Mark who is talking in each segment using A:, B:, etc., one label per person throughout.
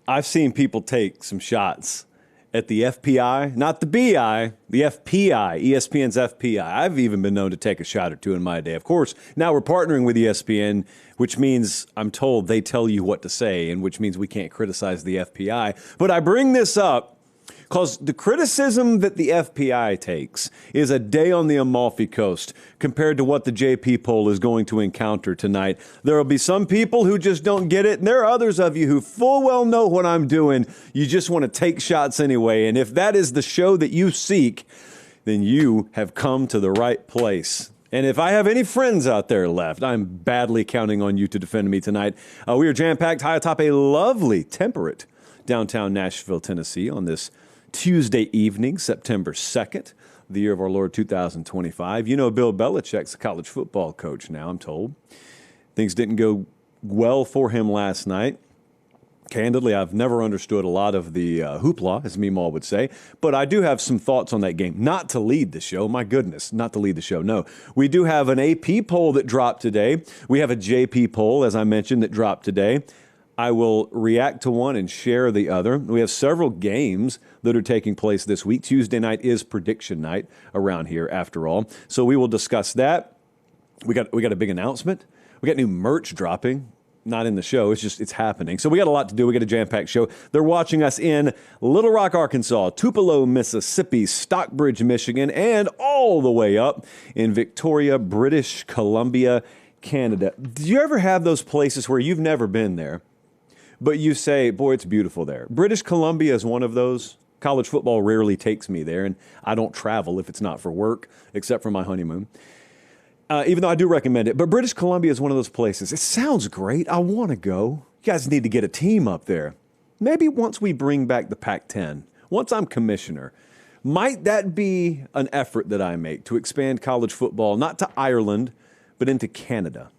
A: I've seen people take some shots at the FPI, not the BI, the FPI, ESPN's FPI. I've even been known to take a shot or two in my day. Of course, now we're partnering with ESPN, which means I'm told they tell you what to say, and which means we can't criticize the FPI. But I bring this up because the criticism that the FPI takes is a day on the Amalfi Coast compared to what the JP poll is going to encounter tonight. There will be some people who just don't get it, and there are others of you who full well know what I'm doing. You just want to take shots anyway, and if that is the show that you seek, then you have come to the right place. And if I have any friends out there left, I'm badly counting on you to defend me tonight. We are jam-packed high atop a lovely, temperate downtown Nashville, Tennessee on this Tuesday evening, September 2nd, the year of our Lord 2025. You know, Bill Belichick's a college football coach now, I'm told. Things didn't go well for him last night. Candidly, I've never understood a lot of the hoopla, as Meemaw would say, but I do have some thoughts on that game. Not to lead the show, my goodness, not to lead the show, no. We do have an AP poll that dropped today. We have a JP poll, as I mentioned, that dropped today. I will react to one and share the other. We have several games that are taking place this week. Tuesday night is prediction night around here, after all. So we will discuss that. We got a big announcement. We got new merch dropping. Not in the show. It's happening. So we got a lot to do. We got a jam-packed show. They're watching us in Little Rock, Arkansas, Tupelo, Mississippi, Stockbridge, Michigan, and all the way up in Victoria, British Columbia, Canada. Do you ever have those places where you've never been there, but you say, boy, it's beautiful there? British Columbia is one of those. College football rarely takes me there, and I don't travel if it's not for work, except for my honeymoon. Even though I do recommend it. But British Columbia is one of those places. It sounds great. I want to go. You guys need to get a team up there. Maybe once we bring back the Pac-10, once I'm commissioner, might that be an effort that I make to expand college football, not to Ireland, but into Canada?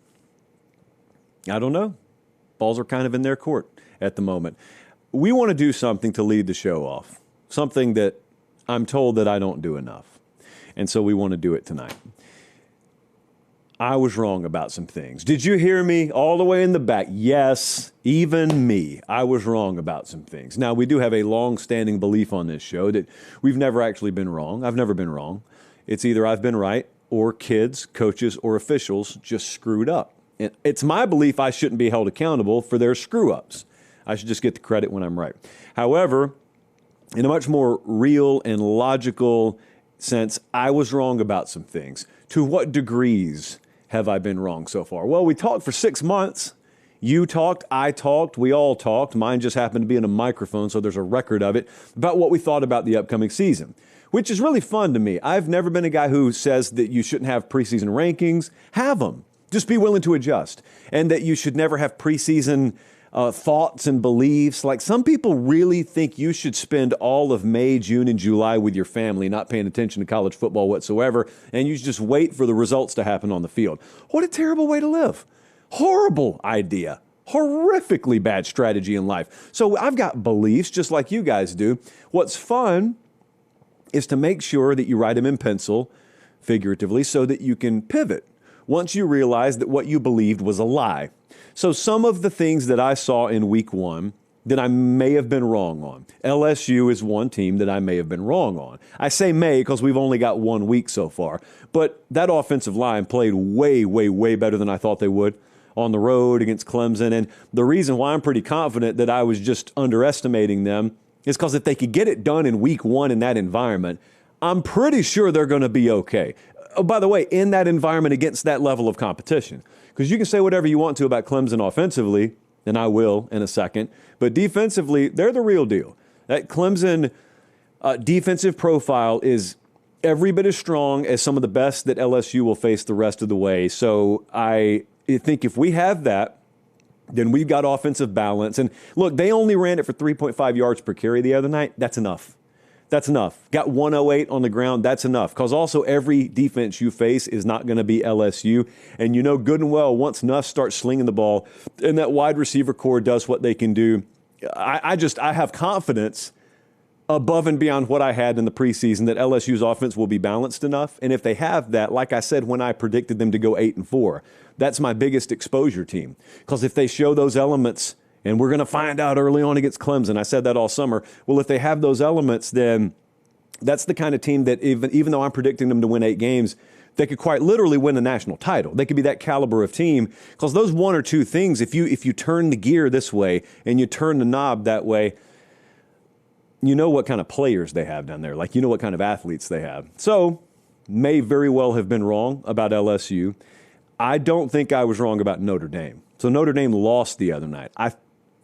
A: I don't know. Balls are kind of in their court at the moment. We want to do something to lead the show off, something that I'm told that I don't do enough. And so we want to do it tonight. I was wrong about some things. Did you hear me all the way in the back? Yes, even me. I was wrong about some things. Now, we do have a long-standing belief on this show that we've never actually been wrong. I've never been wrong. It's either I've been right or kids, coaches, or officials just screwed up. And it's my belief I shouldn't be held accountable for their screw-ups. I should just get the credit when I'm right. However, in a much more real and logical sense, I was wrong about some things. To what degrees have I been wrong so far? Well, we talked for 6 months. You talked, I talked, we all talked. Mine just happened to be in a microphone, so there's a record of it, about what we thought about the upcoming season, which is really fun to me. I've never been a guy who says that you shouldn't have preseason rankings. Have them. Just be willing to adjust. And that you should never have preseason thoughts and beliefs. Like, some people really think you should spend all of May, June, and July with your family, not paying attention to college football whatsoever, and you should just wait for the results to happen on the field. What a terrible way to live. Horrible idea. Horrifically bad strategy in life. So I've got beliefs just like you guys do. What's fun is to make sure that you write them in pencil, figuratively, so that you can pivot once you realize that what you believed was a lie. So some of the things that I saw in week one that I may have been wrong on. LSU is one team that I may have been wrong on. I say may because we've only got 1 week so far. But that offensive line played way, way, way better than I thought they would on the road against Clemson. And the reason why I'm pretty confident that I was just underestimating them is because if they could get it done in week one in that environment, I'm pretty sure they're going to be okay. Oh, by the way, in that environment against that level of competition. Because you can say whatever you want to about Clemson offensively, and I will in a second, but defensively, they're the real deal. That Clemson defensive profile is every bit as strong as some of the best that LSU will face the rest of the way. So I think if we have that, then we've got offensive balance. And look, they only ran it for 3.5 yards per carry the other night. That's enough. That's enough. Got 108 on the ground. That's enough. Because also every defense you face is not going to be LSU. And you know good and well, once Nuss starts slinging the ball and that wide receiver core does what they can do, I have confidence above and beyond what I had in the preseason that LSU's offense will be balanced enough. And if they have that, like I said when I predicted them to go 8-4, that's my biggest exposure team. Because if they show those elements And we're going to find out early on against Clemson. I said that all summer. Well, if they have those elements, then that's the kind of team that even though I'm predicting them to win 8 games, they could quite literally win a national title. They could be that caliber of team, because those one or two things, if you turn the gear this way and you turn the knob that way, you know what kind of players they have down there. Like, you know what kind of athletes they have. So, may very well have been wrong about LSU. I don't think I was wrong about Notre Dame. So Notre Dame lost the other night. I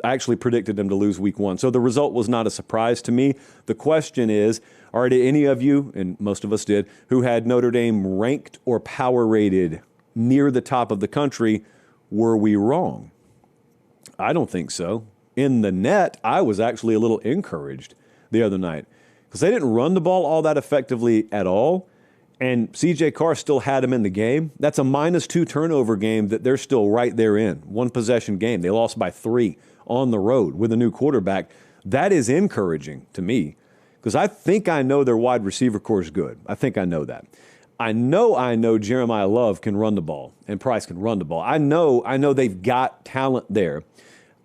A: actually predicted them to lose week 1. So the result was not a surprise to me. The question is, are there any of you, and most of us did, who had Notre Dame ranked or power rated near the top of the country? Were we wrong? I don't think so. In the net, I was actually a little encouraged the other night because they didn't run the ball all that effectively at all. And C.J. Carr still had him in the game. That's a -2 turnover game that they're still right there in. 1 possession game. They lost by 3 on the road with a new quarterback. That is encouraging to me because I think I know their wide receiver core is good. I think I know that. I know Jeremiah Love can run the ball and Price can run the ball. I know they've got talent there.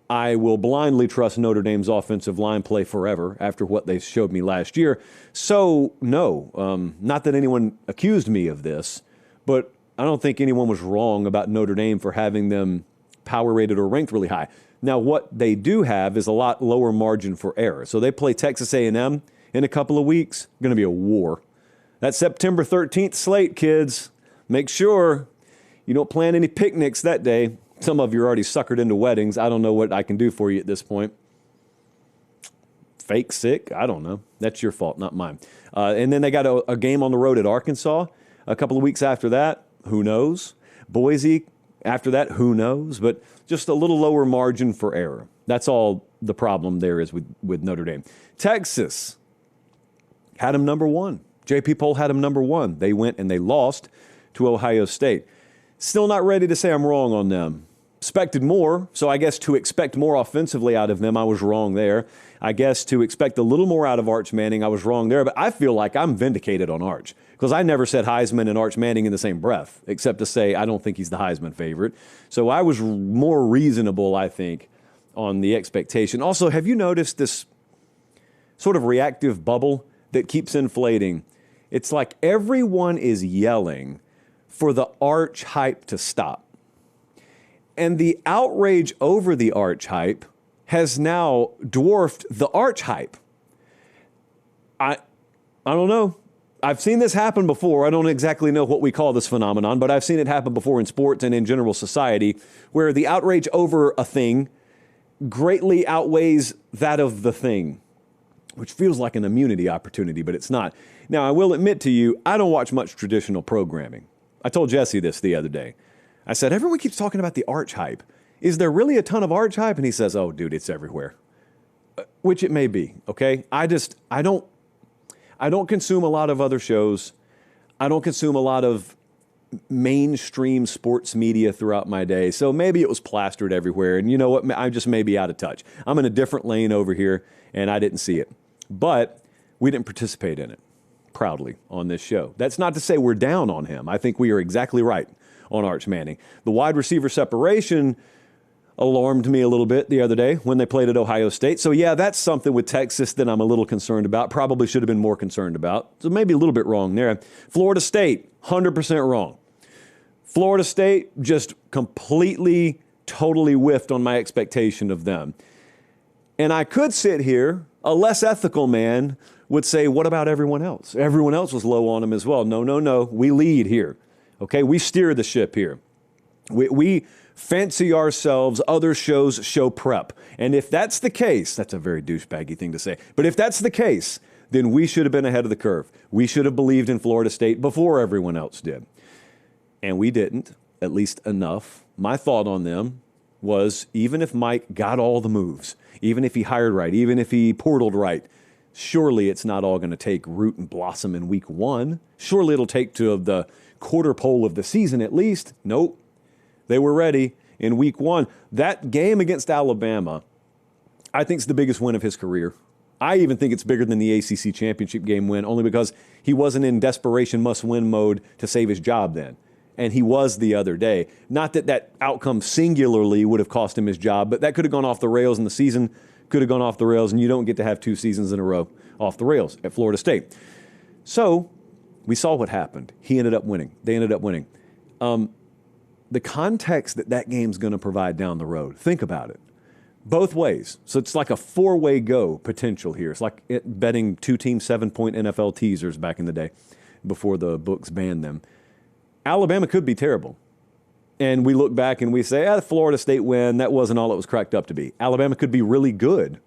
A: I will blindly trust Notre Dame's offensive line play forever after what they showed me last year. So, no, not that anyone accused me of this, but I don't think anyone was wrong about Notre Dame for having them power rated or ranked really high. Now, what they do have is a lot lower margin for error. So they play Texas A&M in a couple of weeks. Going to be a war. That September 13th slate, kids. Make sure you don't plan any picnics that day. Some of you are already suckered into weddings. I don't know what I can do for you at this point. Fake sick? I don't know. That's your fault, not mine. And then they got a game on the road at Arkansas a couple of weeks after that. Who knows? Boise after that. Who knows? But just a little lower margin for error. That's all the problem there is with Notre Dame. Texas had them number 1. J.P. Poll had them number 1. They went and they lost to Ohio State. Still not ready to say I'm wrong on them. Expected more, so I guess to expect more offensively out of them, I was wrong there. I guess to expect a little more out of Arch Manning, I was wrong there. But I feel like I'm vindicated on Arch because I never said Heisman and Arch Manning in the same breath, except to say I don't think he's the Heisman favorite. So I was more reasonable, I think, on the expectation. Also, have you noticed this sort of reactive bubble that keeps inflating? It's like everyone is yelling for the Arch hype to stop. And the outrage over the Arch hype has now dwarfed the Arch hype. I don't know. I've seen this happen before. I don't exactly know what we call this phenomenon, but I've seen it happen before in sports and in general society, where the outrage over a thing greatly outweighs that of the thing, which feels like an immunity opportunity, but it's not. Now, I will admit to you, I don't watch much traditional programming. I told Jesse this the other day. I said, everyone keeps talking about the Arch hype. Is there really a ton of Arch hype? And he says, oh, dude, it's everywhere. Which it may be, okay? I don't consume a lot of other shows. I don't consume a lot of mainstream sports media throughout my day. So maybe it was plastered everywhere. And you know what? I just may be out of touch. I'm in a different lane over here, and I didn't see it. But we didn't participate in it proudly on this show. That's not to say we're down on him. I think we are exactly right on Arch Manning. The wide receiver separation alarmed me a little bit the other day when they played at Ohio State. So, yeah, that's something with Texas that I'm a little concerned about. Probably should have been more concerned about. So maybe a little bit wrong there. Florida State, 100% wrong. Florida State just completely, totally whiffed on my expectation of them. And I could sit here, a less ethical man would say, what about everyone else? Everyone else was low on them as well. No. We lead here. Okay, we steer the ship here. We fancy ourselves, other shows show prep. And if that's the case, that's a very douchebaggy thing to say, but if that's the case, then we should have been ahead of the curve. We should have believed in Florida State before everyone else did. And we didn't, at least enough. My thought on them was, even if Mike got all the moves, even if he hired right, even if he portaled right, surely it's not all going to take root and blossom in week 1. Surely it'll take to the quarter pole of the season at least. Nope. They were ready in week 1. That game against Alabama, I think is the biggest win of his career. I even think it's bigger than the ACC championship game win, only because he wasn't in desperation must-win mode to save his job then. and he was the other day. Not that that outcome singularly would have cost him his job, but that could have gone off the rails, and the season could have gone off the rails, and you don't get to have 2 seasons in a row off the rails at Florida State. So we saw what happened. He ended up winning. They ended up winning. The context that that game's going to provide down the road, think about it. Both ways. So it's like a 4-way go potential here. It's like betting 2-team 7-point NFL teasers back in the day before the books banned them. Alabama could be terrible. And we look back and we say, the Florida State win, that wasn't all it was cracked up to be. Alabama could be really good.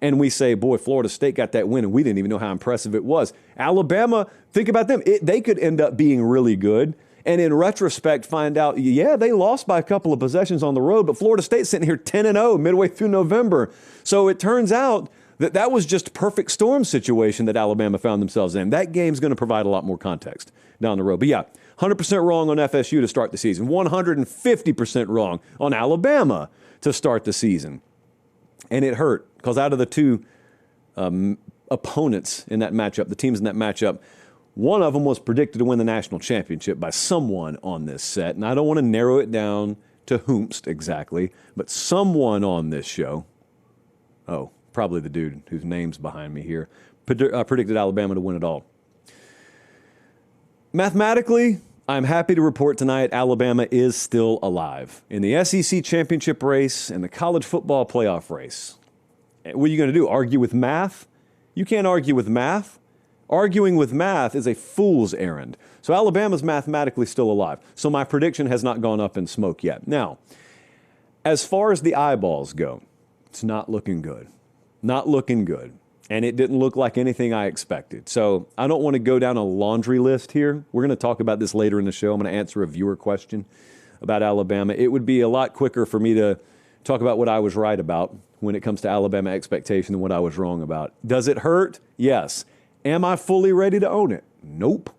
A: And we say, boy, Florida State got that win, and we didn't even know how impressive it was. Alabama, think about them. They could end up being really good. And in retrospect, find out, they lost by a couple of possessions on the road, but Florida State's sitting here 10-0 midway through November. So it turns out that was just a perfect storm situation that Alabama found themselves in. That game's going to provide a lot more context down the road. But 100% wrong on FSU to start the season. 150% wrong on Alabama to start the season. And it hurt because out of the 2 opponents in that matchup, the teams in that matchup, one of them was predicted to win the national championship by someone on this set. And I don't want to narrow it down to whomst exactly, but someone on this show, probably the dude whose name's behind me here, predicted Alabama to win it all. Mathematically, I'm happy to report tonight Alabama is still alive in the SEC championship race and the college football playoff race. What are you going to do, argue with math? You can't argue with math. Arguing with math is a fool's errand. So Alabama's mathematically still alive. So my prediction has not gone up in smoke yet. Now, as far as the eyeballs go, it's not looking good. Not looking good. And it didn't look like anything I expected. So I don't want to go down a laundry list here. We're going to talk about this later in the show. I'm going to answer a viewer question about Alabama. It would be a lot quicker for me to talk about what I was right about when it comes to Alabama expectation than what I was wrong about. Does it hurt? Yes. Am I fully ready to own it? Nope.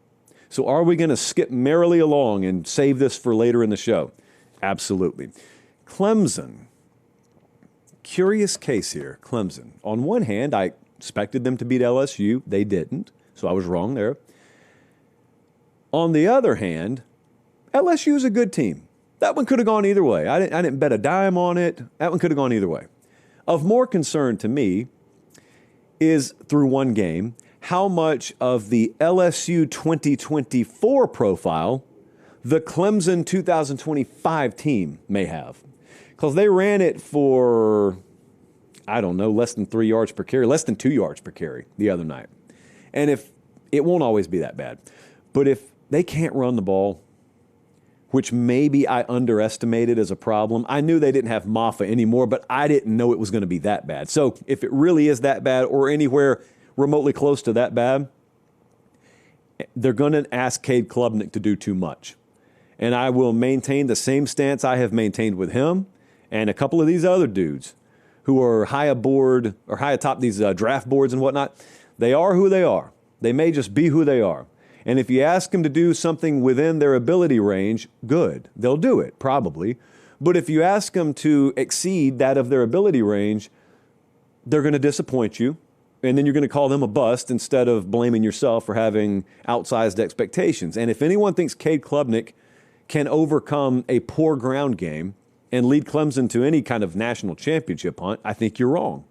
A: So are we going to skip merrily along and save this for later in the show? Absolutely. Clemson. Curious case here. Clemson. On one hand, I expected them to beat LSU. They didn't. So I was wrong there. On the other hand, LSU is a good team. That one could have gone either way. I didn't bet a dime on it. That one could have gone either way. Of more concern to me is through one game, how much of the LSU 2024 profile the Clemson 2025 team may have. Because they ran it for, less than 3 yards per carry, less than 2 yards per carry the other night. And if it won't always be that bad. But if they can't run the ball, which maybe I underestimated as a problem. I knew they didn't have Maffa anymore, but I didn't know it was going to be that bad. So if it really is that bad or anywhere remotely close to that bad, they're going to ask Cade Klubnik to do too much. And I will maintain the same stance I have maintained with him and a couple of these other dudes who are high aboard or high atop these draft boards and whatnot. They are who they are. They may just be who they are. And if you ask them to do something within their ability range, good. They'll do it, probably. But if you ask them to exceed that of their ability range, they're going to disappoint you. And then you're going to call them a bust instead of blaming yourself for having outsized expectations. And if anyone thinks Cade Klubnik can overcome a poor ground game and lead Clemson to any kind of national championship hunt, I think you're wrong.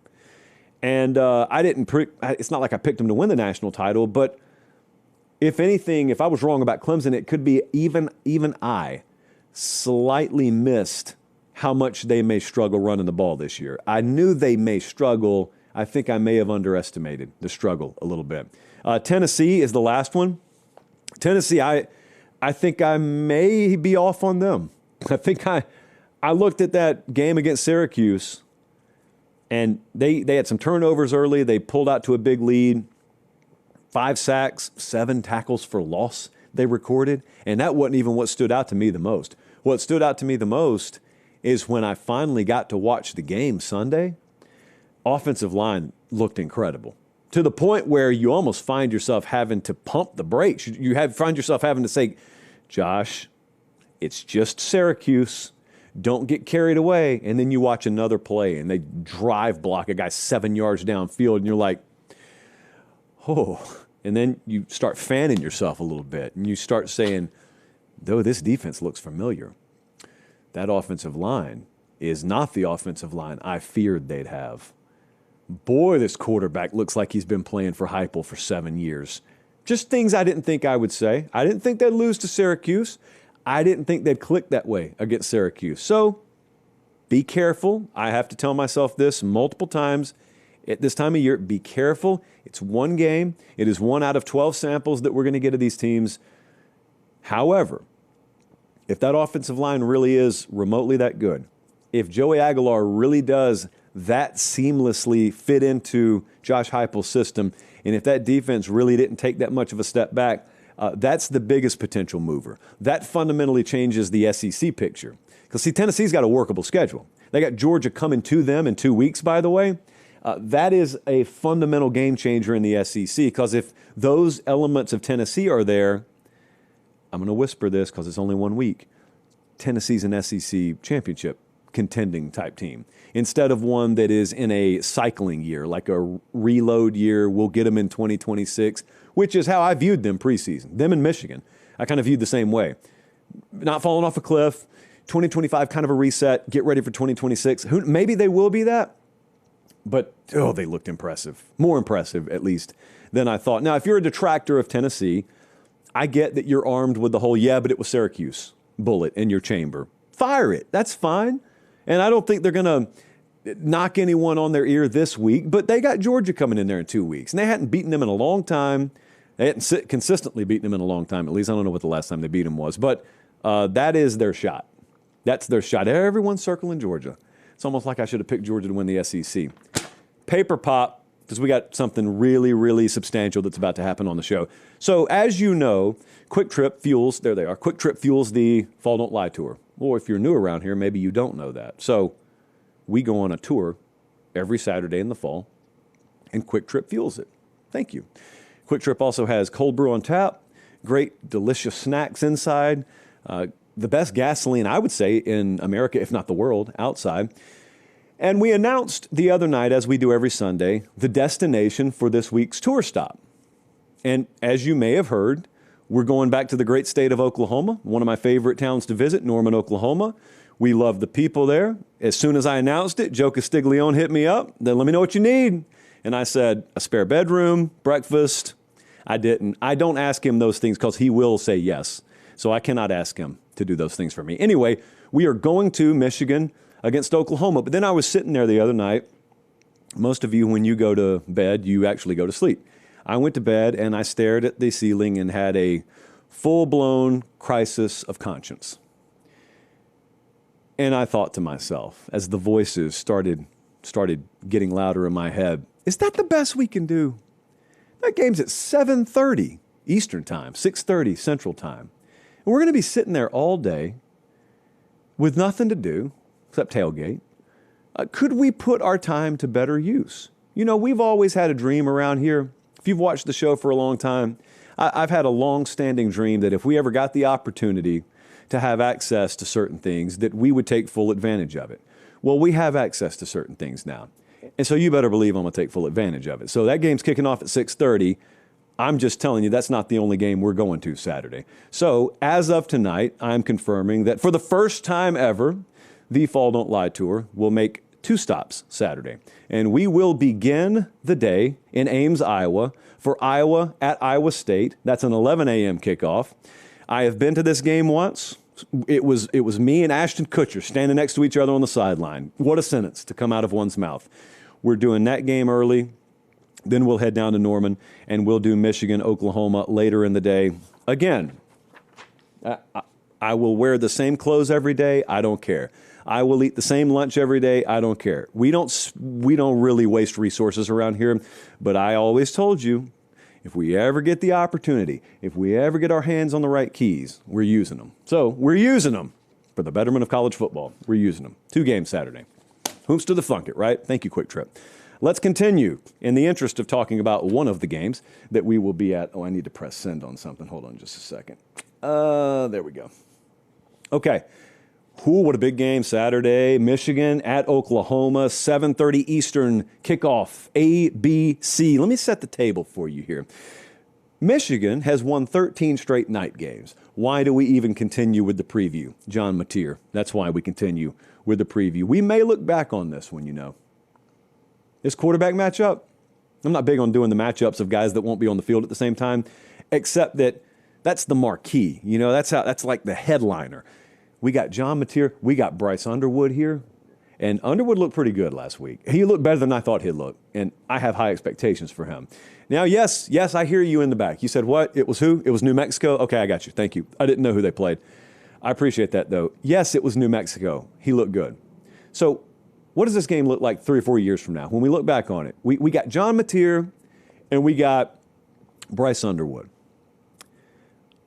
A: And it's not like I picked him to win the national title, but if anything, if I was wrong about Clemson, it could be even I slightly missed how much they may struggle running the ball this year. I knew they may struggle. I think I may have underestimated the struggle a little bit. Tennessee is the last one. Tennessee, I think I may be off on them. I think I looked at that game against Syracuse, and they had some turnovers early. They pulled out to a big lead. 5 sacks, 7 tackles for loss they recorded, and that wasn't even what stood out to me the most. What stood out to me the most is when I finally got to watch the game Sunday, offensive line looked incredible to the point where you almost find yourself having to pump the brakes. You find yourself having to say, Josh, it's just Syracuse. Don't get carried away. And then you watch another play, and they drive block a guy 7 yards downfield, and you're like, oh. And then you start fanning yourself a little bit, and you start saying, though this defense looks familiar, that offensive line is not the offensive line I feared they'd have. Boy, this quarterback looks like he's been playing for Heupel for 7 years. Just things I didn't think I would say. I didn't think they'd lose to Syracuse. I didn't think they'd click that way against Syracuse. So be careful. I have to tell myself this multiple times at this time of year. Be careful. It's one game. It is 1 out of 12 samples that we're going to get of these teams. However, if that offensive line really is remotely that good, if Joey Aguilar really does that seamlessly fit into Josh Heupel's system, and if that defense really didn't take that much of a step back, that's the biggest potential mover. That fundamentally changes the SEC picture. Because, see, Tennessee's got a workable schedule. They got Georgia coming to them in 2 weeks, by the way. That is a fundamental game changer in the SEC, because if those elements of Tennessee are there, I'm going to whisper this because it's only 1 week, Tennessee's an SEC championship contending type team, instead of one that is in a cycling year, like a reload year. We'll get them in 2026, which is how I viewed them preseason. Them in Michigan, I kind of viewed the same way. Not falling off a cliff, 2025 kind of a reset, get ready for 2026. Maybe they will be that, but they looked impressive. More impressive, at least, than I thought. Now, if you're a detractor of Tennessee, I get that you're armed with the whole, but it was Syracuse bullet in your chamber. Fire it. That's fine. And I don't think they're going to knock anyone on their ear this week, but they got Georgia coming in there in 2 weeks, and they hadn't beaten them in a long time. They hadn't consistently beaten them in a long time. At least I don't know what the last time they beat them was, but that is their shot. That's their shot. Everyone's circling Georgia. It's almost like I should have picked Georgia to win the SEC. Paper pop, because we got something really, really substantial that's about to happen on the show. So as you know, Quick Trip fuels, there they are, Quick Trip fuels the Fall Don't Lie tour. Or if you're new around here, maybe you don't know that. So we go on a tour every Saturday in the fall, and Quick Trip fuels it. Thank you. Quick Trip also has cold brew on tap, great, delicious snacks inside, the best gasoline, I would say, in America, if not the world, outside. And we announced the other night, as we do every Sunday, the destination for this week's tour stop. And as you may have heard, we're going back to the great state of Oklahoma, one of my favorite towns to visit, Norman, Oklahoma. We love the people there. As soon as I announced it, Joe Castiglione hit me up. Then let me know what you need. And I said, a spare bedroom, breakfast. I didn't. I don't ask him those things because he will say yes. So I cannot ask him to do those things for me. Anyway, we are going to Michigan against Oklahoma. But then I was sitting there the other night. Most of you, when you go to bed, you actually go to sleep. I went to bed and I stared at the ceiling and had a full-blown crisis of conscience. And I thought to myself, as the voices started getting louder in my head, is that the best we can do? That game's at 7:30 Eastern Time, 6:30 Central Time. And we're going to be sitting there all day with nothing to do except tailgate. Could we put our time to better use? You know, we've always had a dream around here. If you've watched the show for a long time, I've had a long-standing dream that if we ever got the opportunity to have access to certain things, that we would take full advantage of it. Well, we have access to certain things now. And so you better believe I'm going to take full advantage of it. So that game's kicking off at 6:30. I'm just telling you that's not the only game we're going to Saturday. So as of tonight, I'm confirming that for the first time ever, the Fall Don't Lie Tour will make 2 stops Saturday. And we will begin the day in Ames, Iowa, for Iowa at Iowa State. That's an 11 a.m. kickoff. I have been to this game once. It was me and Ashton Kutcher standing next to each other on the sideline. What a sentence to come out of one's mouth. We're doing that game early. Then we'll head down to Norman, and we'll do Michigan, Oklahoma later in the day. Again, I will wear the same clothes every day. I don't care. I will eat the same lunch every day. I don't care. We don't really waste resources around here, but I always told you, if we ever get the opportunity, if we ever get our hands on the right keys, we're using them. So we're using them for the betterment of college football. We're using them. 2 games Saturday. Hoops to the funk it, right? Thank you, Quick Trip. Let's continue in the interest of talking about one of the games that we will be at. Oh, I need to press send on something. Hold on just a second. There we go. Okay. What a big game Saturday. Michigan at Oklahoma, 7:30 Eastern kickoff, ABC. Let me set the table for you here. Michigan has won 13 straight night games. Why do we even continue with the preview? John Mateer. That's why we continue with the preview. We may look back on this one, This quarterback matchup, I'm not big on doing the matchups of guys that won't be on the field at the same time, except that that's the marquee. That's like the headliner. We got John Mateer. We got Bryce Underwood here. And Underwood looked pretty good last week. He looked better than I thought he'd look, and I have high expectations for him. Now, yes, I hear you in the back. You said what? It was who? It was New Mexico? Okay, I got you. Thank you. I didn't know who they played. I appreciate that, though. Yes, it was New Mexico. He looked good. So what does this game look like 3 or 4 years from now when we look back on it? We got John Mateer, and we got Bryce Underwood.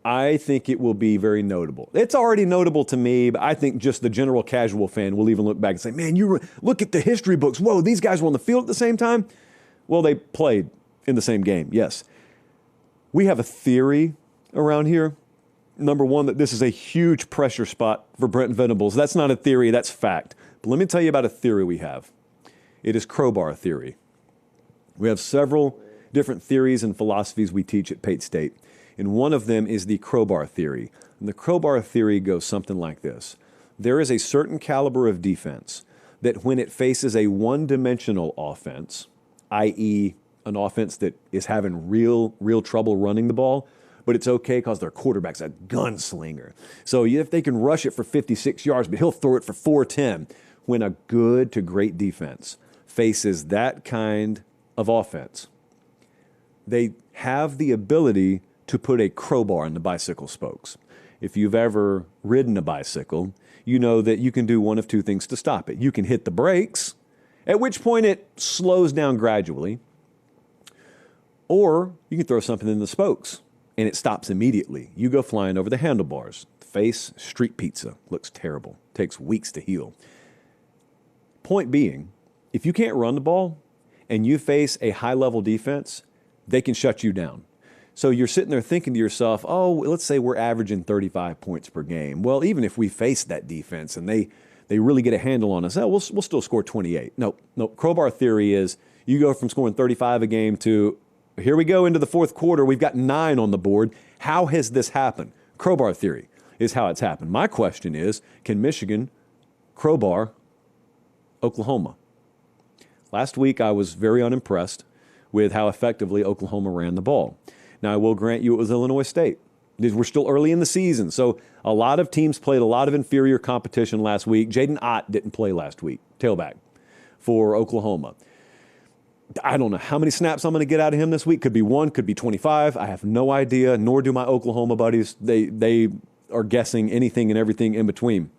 A: I think it will be very notable. It's already notable to me, but I think just the general casual fan will even look back and say, man, look at the history books. Whoa, these guys were on the field at the same time? Well, they played in the same game, yes. We have a theory around here. Number one, that this is a huge pressure spot for Brent Venables. That's not a theory, that's fact. But let me tell you about a theory we have. It is crowbar theory. We have several different theories and philosophies we teach at Pate State. And one of them is the crowbar theory. And the crowbar theory goes something like this. There is a certain caliber of defense that when it faces a one-dimensional offense, i.e. an offense that is having real trouble running the ball, but it's okay because their quarterback's a gunslinger. So if they can rush it for 56 yards, but he'll throw it for 410. When a good to great defense faces that kind of offense, they have the ability to put a crowbar in the bicycle spokes. If you've ever ridden a bicycle, you know that you can do one of two things to stop it. You can hit the brakes, at which point it slows down gradually, or you can throw something in the spokes and it stops immediately. You go flying over the handlebars. Face street pizza. Looks terrible. Takes weeks to heal. Point being, if you can't run the ball and you face a high-level defense, they can shut you down. So you're sitting there thinking to yourself, oh, let's say we're averaging 35 points per game. Well, even if we face that defense and they really get a handle on us, we'll still score 28. No. Crowbar theory is you go from scoring 35 a game to here we go into the fourth quarter. We've got 9 on the board. How has this happened? Crowbar theory is how it's happened. My question is, can Michigan crowbar Oklahoma? Last week, I was very unimpressed with how effectively Oklahoma ran the ball. Now, I will grant you it was Illinois State. We're still early in the season, so a lot of teams played a lot of inferior competition last week. Jaden Ott didn't play last week, tailback for Oklahoma. I don't know how many snaps I'm going to get out of him this week. Could be 1, could be 25. I have no idea, nor do my Oklahoma buddies. They are guessing anything and everything in between.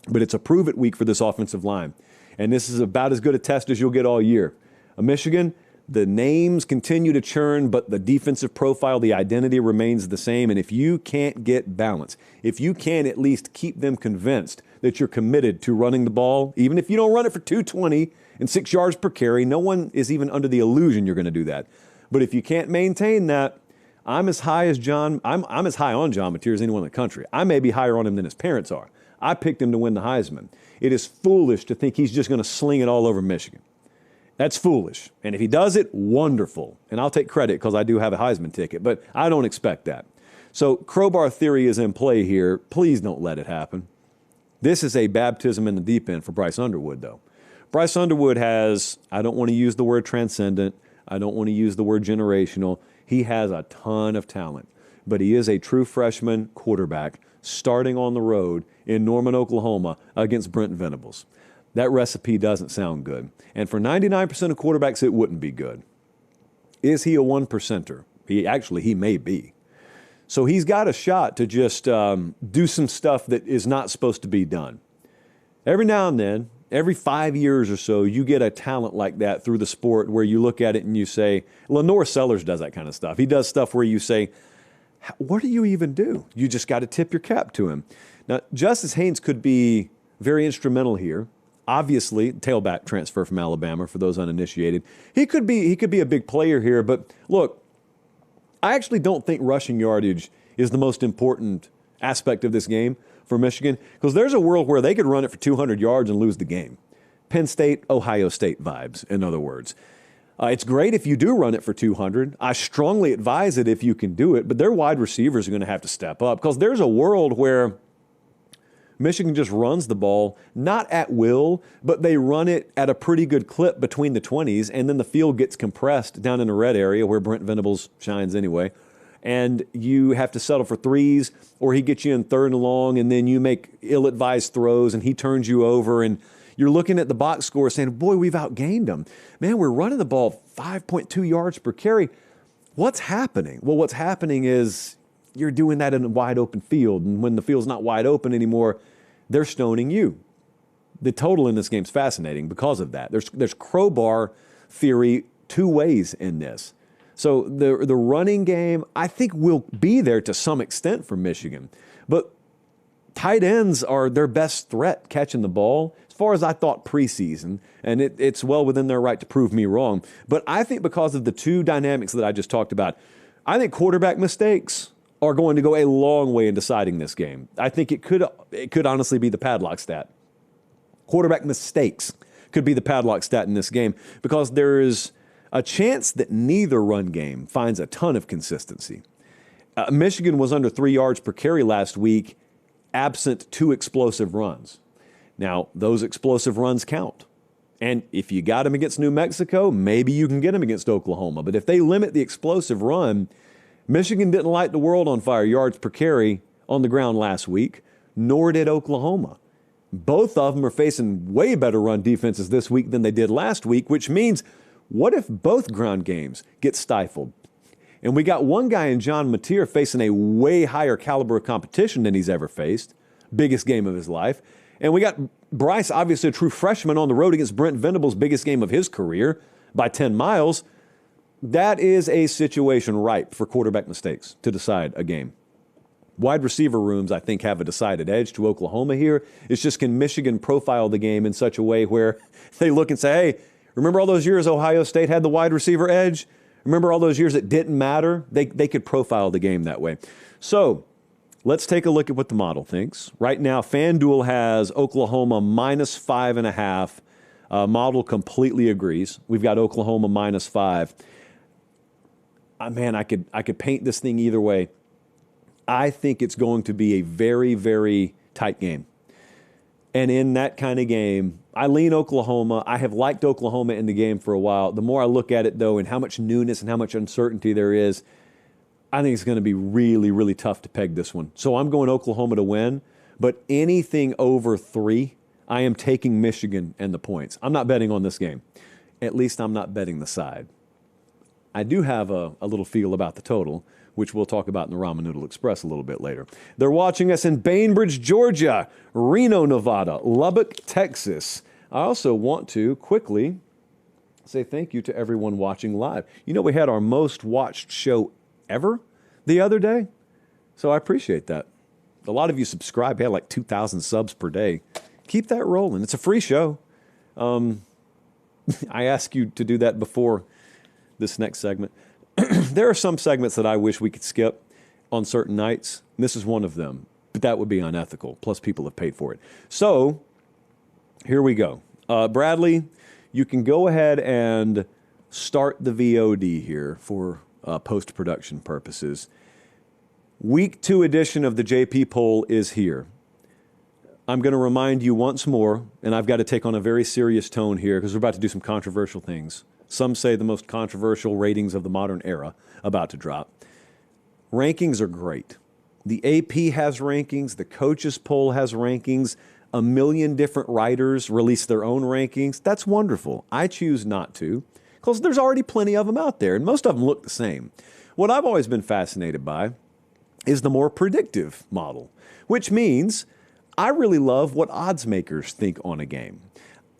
A: But it's a prove-it week for this offensive line, and this is about as good a test as you'll get all year. Michigan, the names continue to churn, but the defensive profile, the identity remains the same. And if you can't get balance, if you can at least keep them convinced that you're committed to running the ball, even if you don't run it for 220 and 6 yards per carry, no one is even under the illusion you're going to do that. But if you can't maintain that, I'm as high on John Mateer as anyone in the country. I may be higher on him than his parents are. I picked him to win the Heisman. It is foolish to think he's just going to sling it all over Michigan. That's foolish. And if he does it, wonderful. And I'll take credit because I do have a Heisman ticket, but I don't expect that. So crowbar theory is in play here. Please don't let it happen. This is a baptism in the deep end for Bryce Underwood, though. Bryce Underwood has, I don't want to use the word transcendent. I don't want to use the word generational. He has a ton of talent, but he is a true freshman quarterback starting on the road in Norman, Oklahoma against Brent Venables. That recipe doesn't sound good. And for 99% of quarterbacks, it wouldn't be good. Is he a 1%er? He may be. So he's got a shot to just do some stuff that is not supposed to be done. Every now and then, every 5 years or so, you get a talent like that through the sport where you look at it and you say, Lenore Sellers does that kind of stuff. He does stuff where you say, what do you even do? You just got to tip your cap to him. Now, Justice Haynes could be very instrumental here. Obviously, tailback transfer from Alabama for those uninitiated. He could be a big player here, but look, I actually don't think rushing yardage is the most important aspect of this game for Michigan because there's a world where they could run it for 200 yards and lose the game. Penn State, Ohio State vibes, in other words. It's great if you do run it for 200. I strongly advise it if you can do it, but their wide receivers are going to have to step up because there's a world where Michigan just runs the ball, not at will, but they run it at a pretty good clip between the 20s, and then the field gets compressed down in the red area where Brent Venables shines anyway, and you have to settle for threes, or he gets you in third and long, and then you make ill-advised throws, and he turns you over, and you're looking at the box score saying, boy, we've outgained them. Man, we're running the ball 5.2 yards per carry. What's happening? Well, what's happening is you're doing that in a wide open field. And when the field's not wide open anymore, they're stoning you. The total in this game is fascinating because of that. There's crowbar theory two ways in this. So the running game, I think, will be there to some extent for Michigan. But tight ends are their best threat catching the ball, as far as I thought preseason, and it's well within their right to prove me wrong. But I think because of the two dynamics that I just talked about, I think quarterback mistakes are going to go a long way in deciding this game. I think it could honestly be the padlock stat. Quarterback mistakes could be the padlock stat in this game because there is a chance that neither run game finds a ton of consistency. Michigan was under 3 yards per carry last week, absent 2 explosive runs. Now, those explosive runs count. And if you got them against New Mexico, maybe you can get them against Oklahoma. But if they limit the explosive run, Michigan didn't light the world on fire yards per carry on the ground last week, nor did Oklahoma. Both of them are facing way better run defenses this week than they did last week, which means what if both ground games get stifled? And we got one guy in John Mateer facing a way higher caliber of competition than he's ever faced, biggest game of his life. And we got Bryce, obviously a true freshman, on the road against Brent Venables' biggest game of his career by 10 miles. That is a situation ripe for quarterback mistakes to decide a game. Wide receiver rooms, I think, have a decided edge to Oklahoma here. It's just, can Michigan profile the game in such a way where they look and say, hey, remember all those years Ohio State had the wide receiver edge? Remember all those years it didn't matter? They could profile the game that way. So let's take a look at what the model thinks. Right now, FanDuel has Oklahoma minus 5.5. Model completely agrees. We've got Oklahoma minus 5. Man, I could paint this thing either way. I think it's going to be a very, very tight game. And in that kind of game, I lean Oklahoma. I have liked Oklahoma in the game for a while. The more I look at it, though, and how much newness and how much uncertainty there is, I think it's going to be really, really tough to peg this one. So I'm going Oklahoma to win, but anything over 3, I am taking Michigan and the points. I'm not betting on this game. At least I'm not betting the side. I do have a little feel about the total, which we'll talk about in the Ramen Noodle Express a little bit later. They're watching us in Bainbridge, Georgia, Reno, Nevada, Lubbock, Texas. I also want to quickly say thank you to everyone watching live. You know, we had our most watched show ever the other day, so I appreciate that. A lot of you subscribe. We had like 2,000 subs per day. Keep that rolling. It's a free show. I ask you to do that before this next segment. There are some segments that I wish we could skip on certain nights. And this is one of them, but that would be unethical. Plus, people have paid for it. So here we go. Bradley, you can go ahead and start the VOD here for post-production purposes. Week 2 edition of the JP poll is here. I'm going to remind you once more, and I've got to take on a very serious tone here because we're about to do some controversial things. Some say the most controversial ratings of the modern era about to drop. Rankings are great. The AP has rankings. The coaches poll has rankings. A million different writers release their own rankings. That's wonderful. I choose not to because there's already plenty of them out there, and most of them look the same. What I've always been fascinated by is the more predictive model, which means I really love what odds makers think on a game.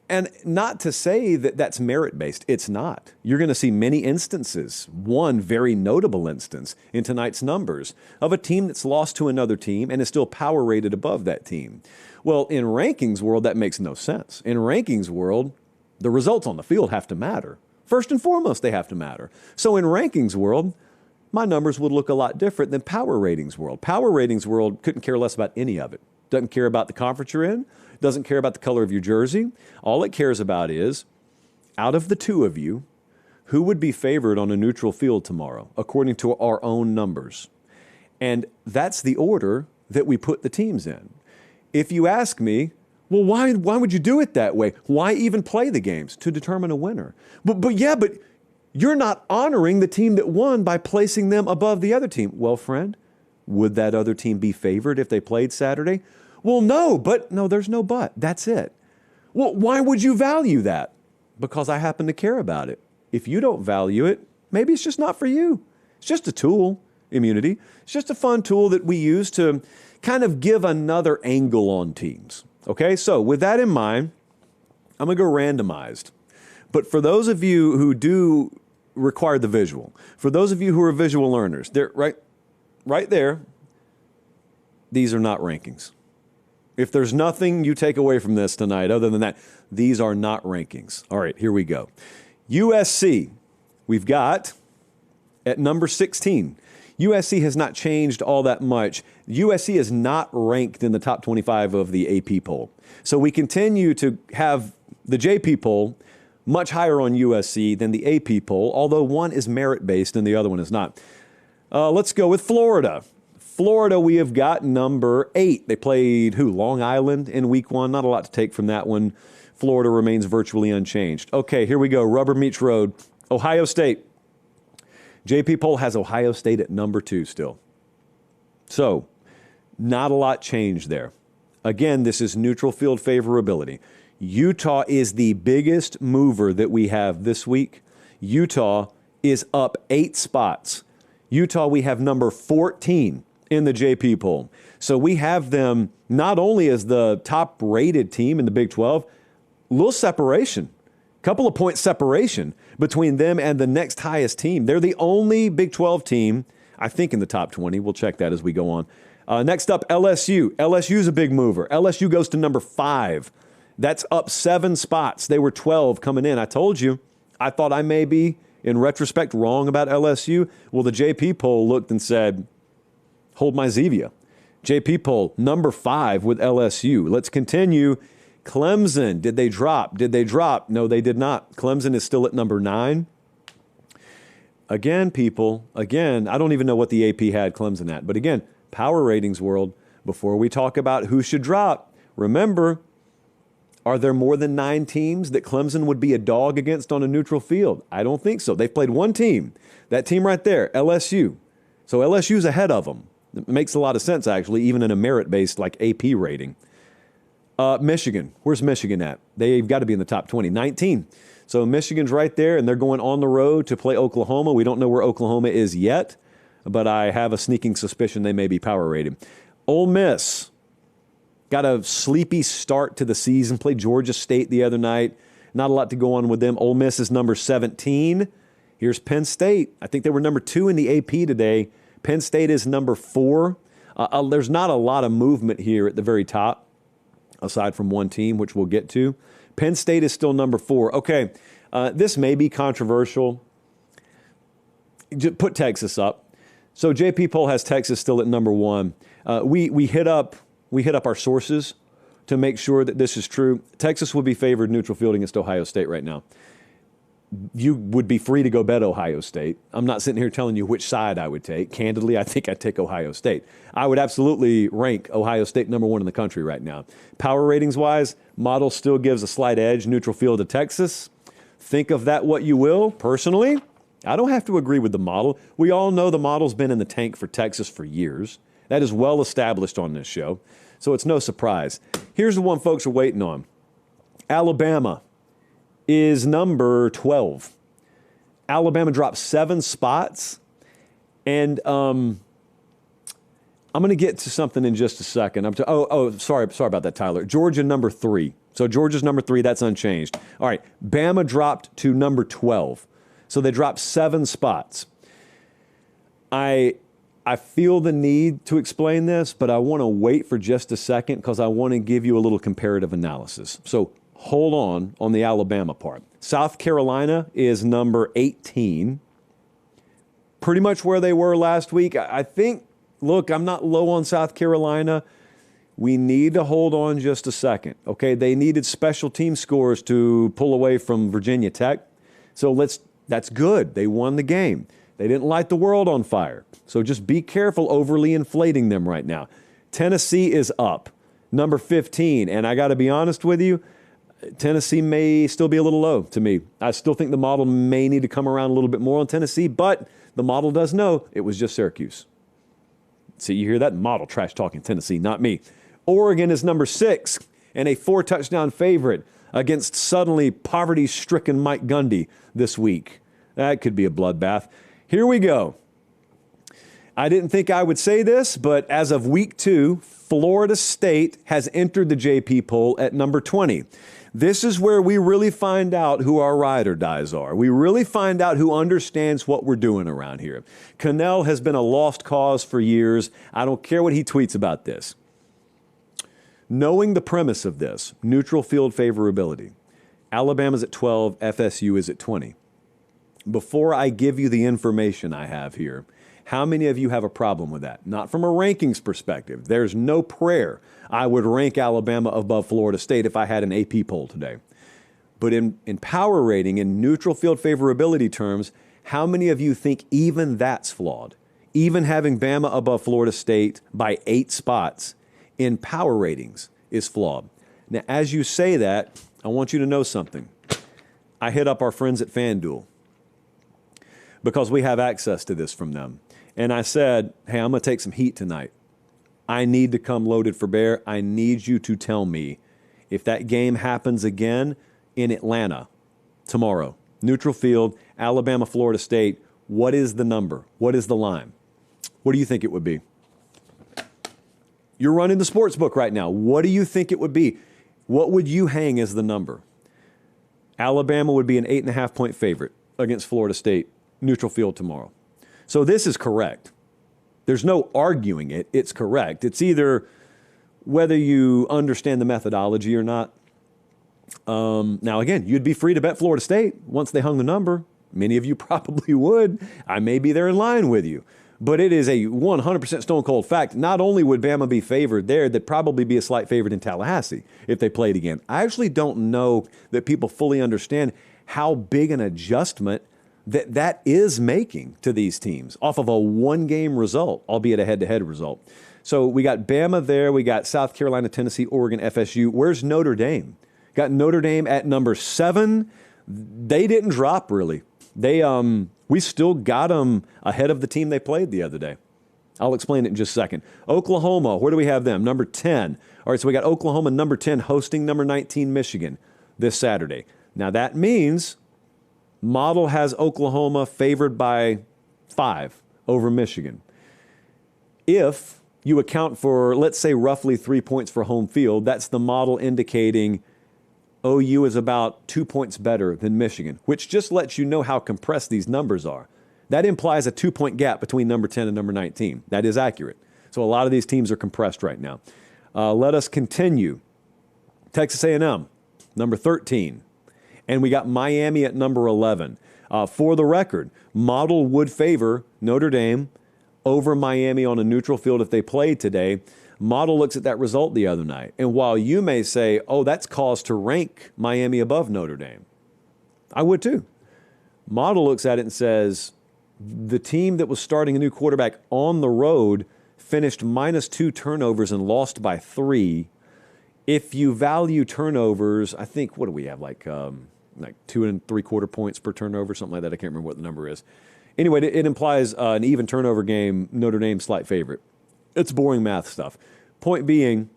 A: And not to say that that's merit-based. It's not. You're going to see many instances, one very notable instance in tonight's numbers, of a team that's lost to another team and is still power rated above that team. Well, in rankings world, that makes no sense. In rankings world, the results on the field have to matter. First and foremost, they have to matter. So in rankings world, my numbers would look a lot different than power ratings world. Power ratings world couldn't care less about any of it. Doesn't care about the conference you're in. Doesn't care about the color of your jersey. All it cares about is, out of the two of you, who would be favored on a neutral field tomorrow, according to our own numbers. And that's the order that we put the teams in. If you ask me, well, why would you do it that way? Why even play the games? To determine a winner. But you're not honoring the team that won by placing them above the other team. Well, friend, would that other team be favored if they played Saturday? Well, no, there's no but. That's it. Well, why would you value that? Because I happen to care about it. If you don't value it, maybe it's just not for you. It's just a tool, immunity. It's just a fun tool that we use to kind of give another angle on teams. Okay, so with that in mind, I'm going to go randomized. But for those of you who do require the visual, for those of you who are visual learners, they're right there, these are not rankings. If there's nothing you take away from this tonight other than that, these are not rankings. All right, here we go. USC, we've got at number 16. USC has not changed all that much. USC is not ranked in the top 25 of the AP poll. So we continue to have the JP poll much higher on USC than the AP poll, although one is merit-based and the other one is not. Let's go with Florida. Florida, we have got number 8. They played Long Island in week 1. Not a lot to take from that one. Florida remains virtually unchanged. Okay, here we go. Rubber meets road. Ohio State. JP poll has Ohio State at number 2 still. So, not a lot changed there. Again, this is neutral field favorability. Utah is the biggest mover that we have this week. Utah is up 8 spots. Utah, we have number 14 in the JP poll. So we have them not only as the top-rated team in the Big 12, little separation, couple of point separation between them and the next highest team. They're the only Big 12 team, I think, in the top 20. We'll check that as we go on. Next up, LSU. LSU's a big mover. LSU goes to number 5. That's up 7 spots. They were 12 coming in. I told you, I thought I may be, in retrospect, wrong about LSU. Well, the JP poll looked and said, hold my Zevia. JP poll, number 5 with LSU. Let's continue. Clemson, did they drop? No, they did not. Clemson is still at number 9. Again, people, I don't even know what the AP had Clemson at. But again, power ratings world, before we talk about who should drop, remember, are there more than 9 teams that Clemson would be a dog against on a neutral field? I don't think so. They've played one team. That team right there, LSU. So LSU's ahead of them. It makes a lot of sense, actually, even in a merit-based like AP rating. Michigan. Where's Michigan at? They've got to be in the top 20. 19. So Michigan's right there, and they're going on the road to play Oklahoma. We don't know where Oklahoma is yet, but I have a sneaking suspicion they may be power rated. Ole Miss got a sleepy start to the season, played Georgia State the other night. Not a lot to go on with them. Ole Miss is number 17. Here's Penn State. I think they were number 2 in the AP today. Penn State is number 4. There's not a lot of movement here at the very top, aside from one team, which we'll get to. Penn State is still number 4. Okay, this may be controversial. Just put Texas up. So JP poll has Texas still at number 1. We hit up our sources to make sure that this is true. Texas would be favored neutral field against Ohio State right now. You would be free to go bet Ohio State. I'm not sitting here telling you which side I would take. Candidly, I think I'd take Ohio State. I would absolutely rank Ohio State number 1 in the country right now. Power ratings-wise, model still gives a slight edge, neutral field to Texas. Think of that what you will. Personally, I don't have to agree with the model. We all know the model's been in the tank for Texas for years. That is well established on this show, so it's no surprise. Here's the one folks are waiting on. Alabama is number 12. Alabama dropped 7 spots, and I'm going to get to something in just a second. Sorry about that, Tyler. Georgia number 3. So Georgia's number 3. That's unchanged. All right, Bama dropped to number 12. So they dropped 7 spots. I feel the need to explain this, but I want to wait for just a second because I want to give you a little comparative analysis. So hold on the Alabama part. South Carolina is number 18. Pretty much where they were last week. I think, look, I'm not low on South Carolina. We need to hold on just a second. Okay, they needed special team scores to pull away from Virginia Tech. So let's That's good. They won the game. They didn't light the world on fire. So just be careful overly inflating them right now. Tennessee is up, number 15. And I got to be honest with you, Tennessee may still be a little low to me. I still think the model may need to come around a little bit more on Tennessee, but the model does know it was just Syracuse. See, you hear that? Model trash talking Tennessee, not me. Oregon is number 6 and a 4-touchdown favorite against suddenly poverty-stricken Mike Gundy this week. That could be a bloodbath. Here we go. I didn't think I would say this, but as of week 2, Florida State has entered the JP poll at number 20. This is where we really find out who our ride or dies are. We really find out who understands what we're doing around here. Connell has been a lost cause for years. I don't care what he tweets about this. Knowing the premise of this, neutral field favorability, Alabama's at 12, FSU is at 20. Before I give you the information I have here, how many of you have a problem with that? Not from a rankings perspective. There's no prayer I would rank Alabama above Florida State if I had an AP poll today. But in power rating, in neutral field favorability terms, how many of you think even that's flawed? Even having Bama above Florida State by 8 spots in power ratings is flawed. Now, as you say that, I want you to know something. I hit up our friends at FanDuel because we have access to this from them. And I said, hey, I'm going to take some heat tonight. I need to come loaded for bear. I need you to tell me if that game happens again in Atlanta tomorrow, neutral field, Alabama, Florida State, what is the number? What is the line? What do you think it would be? You're running the sports book right now. What do you think it would be? What would you hang as the number? Alabama would be an 8.5-point favorite against Florida State, neutral field tomorrow. So this is correct. There's no arguing it. It's correct. It's either whether you understand the methodology or not. Now, again, you'd be free to bet Florida State once they hung the number. Many of you probably would. I may be there in line with you. But it is a 100% stone cold fact. Not only would Bama be favored there, they'd probably be a slight favorite in Tallahassee if they played again. I actually don't know that people fully understand how big an adjustment that is making to these teams off of a one-game result, albeit a head-to-head result. So we got Bama there. We got South Carolina, Tennessee, Oregon, FSU. Where's Notre Dame? Got Notre Dame at number 7. They didn't drop, really. We still got them ahead of the team they played the other day. I'll explain it in just a second. Oklahoma, where do we have them? Number 10. All right, so we got Oklahoma, number 10, hosting number 19, Michigan, this Saturday. Now, that means model has Oklahoma favored by 5 over Michigan. If you account for, let's say, roughly 3 points for home field, that's the model indicating OU is about 2 points better than Michigan, which just lets you know how compressed these numbers are. That implies a 2-point gap between number 10 and number 19. That is accurate. So a lot of these teams are compressed right now. Let us continue. Texas A&M, number 13. And we got Miami at number 11. For the record, model would favor Notre Dame over Miami on a neutral field if they played today. Model looks at that result the other night. And while you may say, oh, that's cause to rank Miami above Notre Dame, I would too. Model looks at it and says, the team that was starting a new quarterback on the road finished -2 turnovers and lost by 3. If you value turnovers, I think, what do we have, like 2 3/4 points per turnover, something like that. I can't remember what the number is. Anyway, it implies an even turnover game, Notre Dame slight favorite. It's boring math stuff. Point being,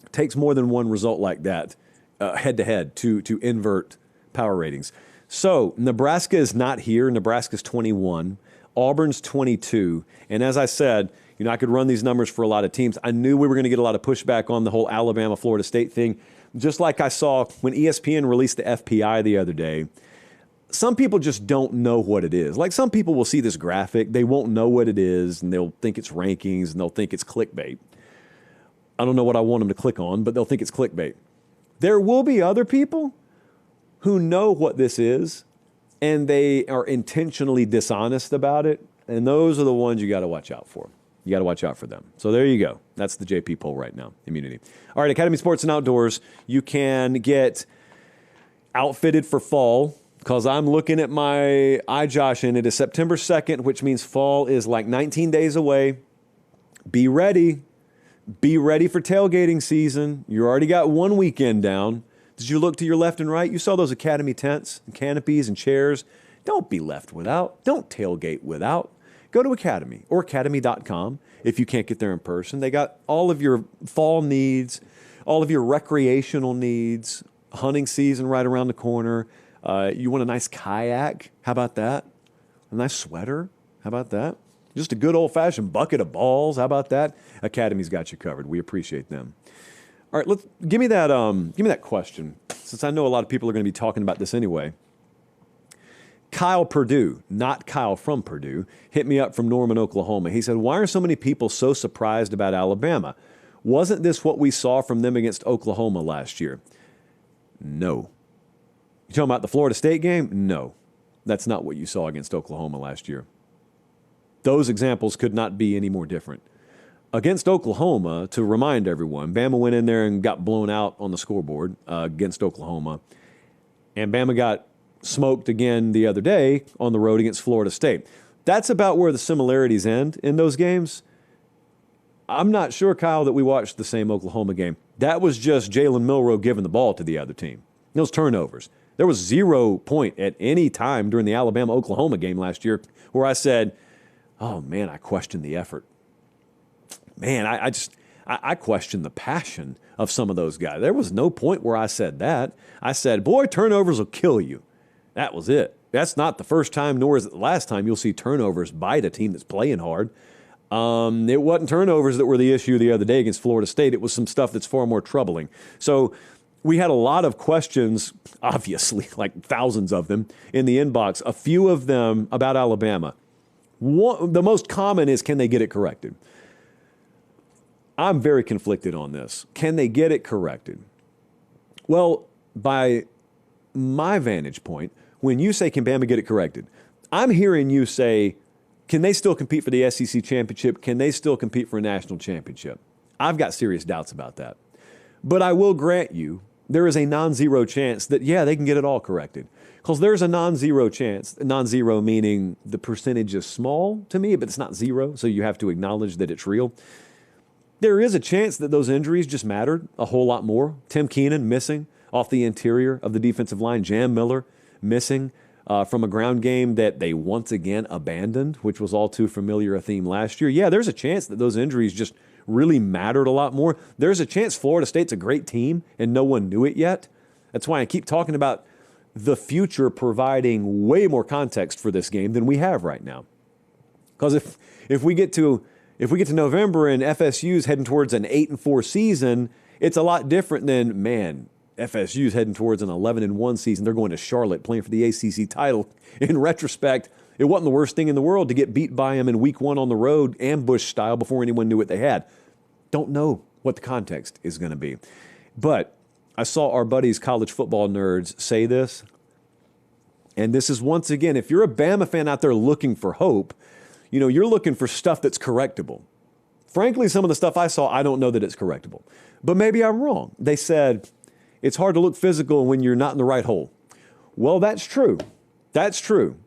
A: it takes more than one result like that head-to-head to invert power ratings. So Nebraska is not here. Nebraska's 21. Auburn's 22. And as I said, I could run these numbers for a lot of teams. I knew we were going to get a lot of pushback on the whole Alabama-Florida State thing, just like I saw when ESPN released the FPI the other day. Some people just don't know what it is. Like, some people will see this graphic, they won't know what it is, and they'll think it's rankings, and they'll think it's clickbait. I don't know what I want them to click on, but they'll think it's clickbait. There will be other people who know what this is, and they are intentionally dishonest about it, and those are the ones you got to watch out for. You got to watch out for them. So there you go. That's the JP poll right now, immunity. All right, Academy Sports and Outdoors, you can get outfitted for fall. because I'm looking at my iJosh, and it is September 2nd, which means fall is like 19 days away. Be ready. Be ready for tailgating season. You already got one weekend down. Did you look to your left and right? You saw those Academy tents and canopies and chairs. Don't be left without. Don't tailgate without. Go to Academy or academy.com if you can't get there in person. They got all of your fall needs, all of your recreational needs, hunting season right around the corner. You want a nice kayak? How about that? A nice sweater? How about that? Just a good old-fashioned bucket of balls? How about that? Academy's got you covered. We appreciate them. All right, give me that question, since I know a lot of people are going to be talking about this anyway. Kyle Purdue, not Kyle from Purdue, hit me up from Norman, Oklahoma. He said, why are so many people so surprised about Alabama? Wasn't this what we saw from them against Oklahoma last year? No. You talking about the Florida State game? No. That's not what you saw against Oklahoma last year. Those examples could not be any more different. Against Oklahoma, to remind everyone, Bama went in there and got blown out on the scoreboard against Oklahoma. And Bama got smoked again the other day on the road against Florida State. That's about where the similarities end in those games. I'm not sure, Kyle, that we watched the same Oklahoma game. That was just Jalen Milroe giving the ball to the other team. Those turnovers. There was 0 point at any time during the Alabama-Oklahoma game last year where I said, oh, man, I questioned the effort. Man, I questioned the passion of some of those guys. There was no point where I said that. I said, boy, turnovers will kill you. That was it. That's not the first time, nor is it the last time you'll see turnovers bite a team that's playing hard. It wasn't turnovers that were the issue the other day against Florida State. It was some stuff that's far more troubling. So we had a lot of questions, obviously, like thousands of them, in the inbox. A few of them about Alabama. The most common is, can they get it corrected? I'm very conflicted on this. Can they get it corrected? Well, by my vantage point, when you say, can Bama get it corrected? I'm hearing you say, can they still compete for the SEC championship? Can they still compete for a national championship? I've got serious doubts about that. But I will grant you, there is a non-zero chance that, yeah, they can get it all corrected. Because there's a non-zero chance, non-zero meaning the percentage is small to me, but it's not zero, so you have to acknowledge that it's real. There is a chance that those injuries just mattered a whole lot more. Tim Keenan missing off the interior of the defensive line. Jam Miller missing from a ground game that they once again abandoned, which was all too familiar a theme last year. Yeah, there's a chance that those injuries just really mattered a lot more. There's a chance Florida State's a great team and no one knew it yet. That's why I keep talking about the future providing way more context for this game than we have right now. Because if we get to November and FSU's heading towards an 8-4 season, it's a lot different than, man, FSU's heading towards an 11-1 season. They're going to Charlotte playing for the ACC title. In retrospect, it wasn't the worst thing in the world to get beat by them in week 1 on the road, ambush style, before anyone knew what they had. Don't know what the context is going to be. But I saw our buddies, college football nerds, say this. And this is, once again, if you're a Bama fan out there looking for hope, you know, you're looking for stuff that's correctable. Frankly, some of the stuff I saw, I don't know that it's correctable. But maybe I'm wrong. They said, it's hard to look physical when you're not in the right hole. Well, that's true. That's true.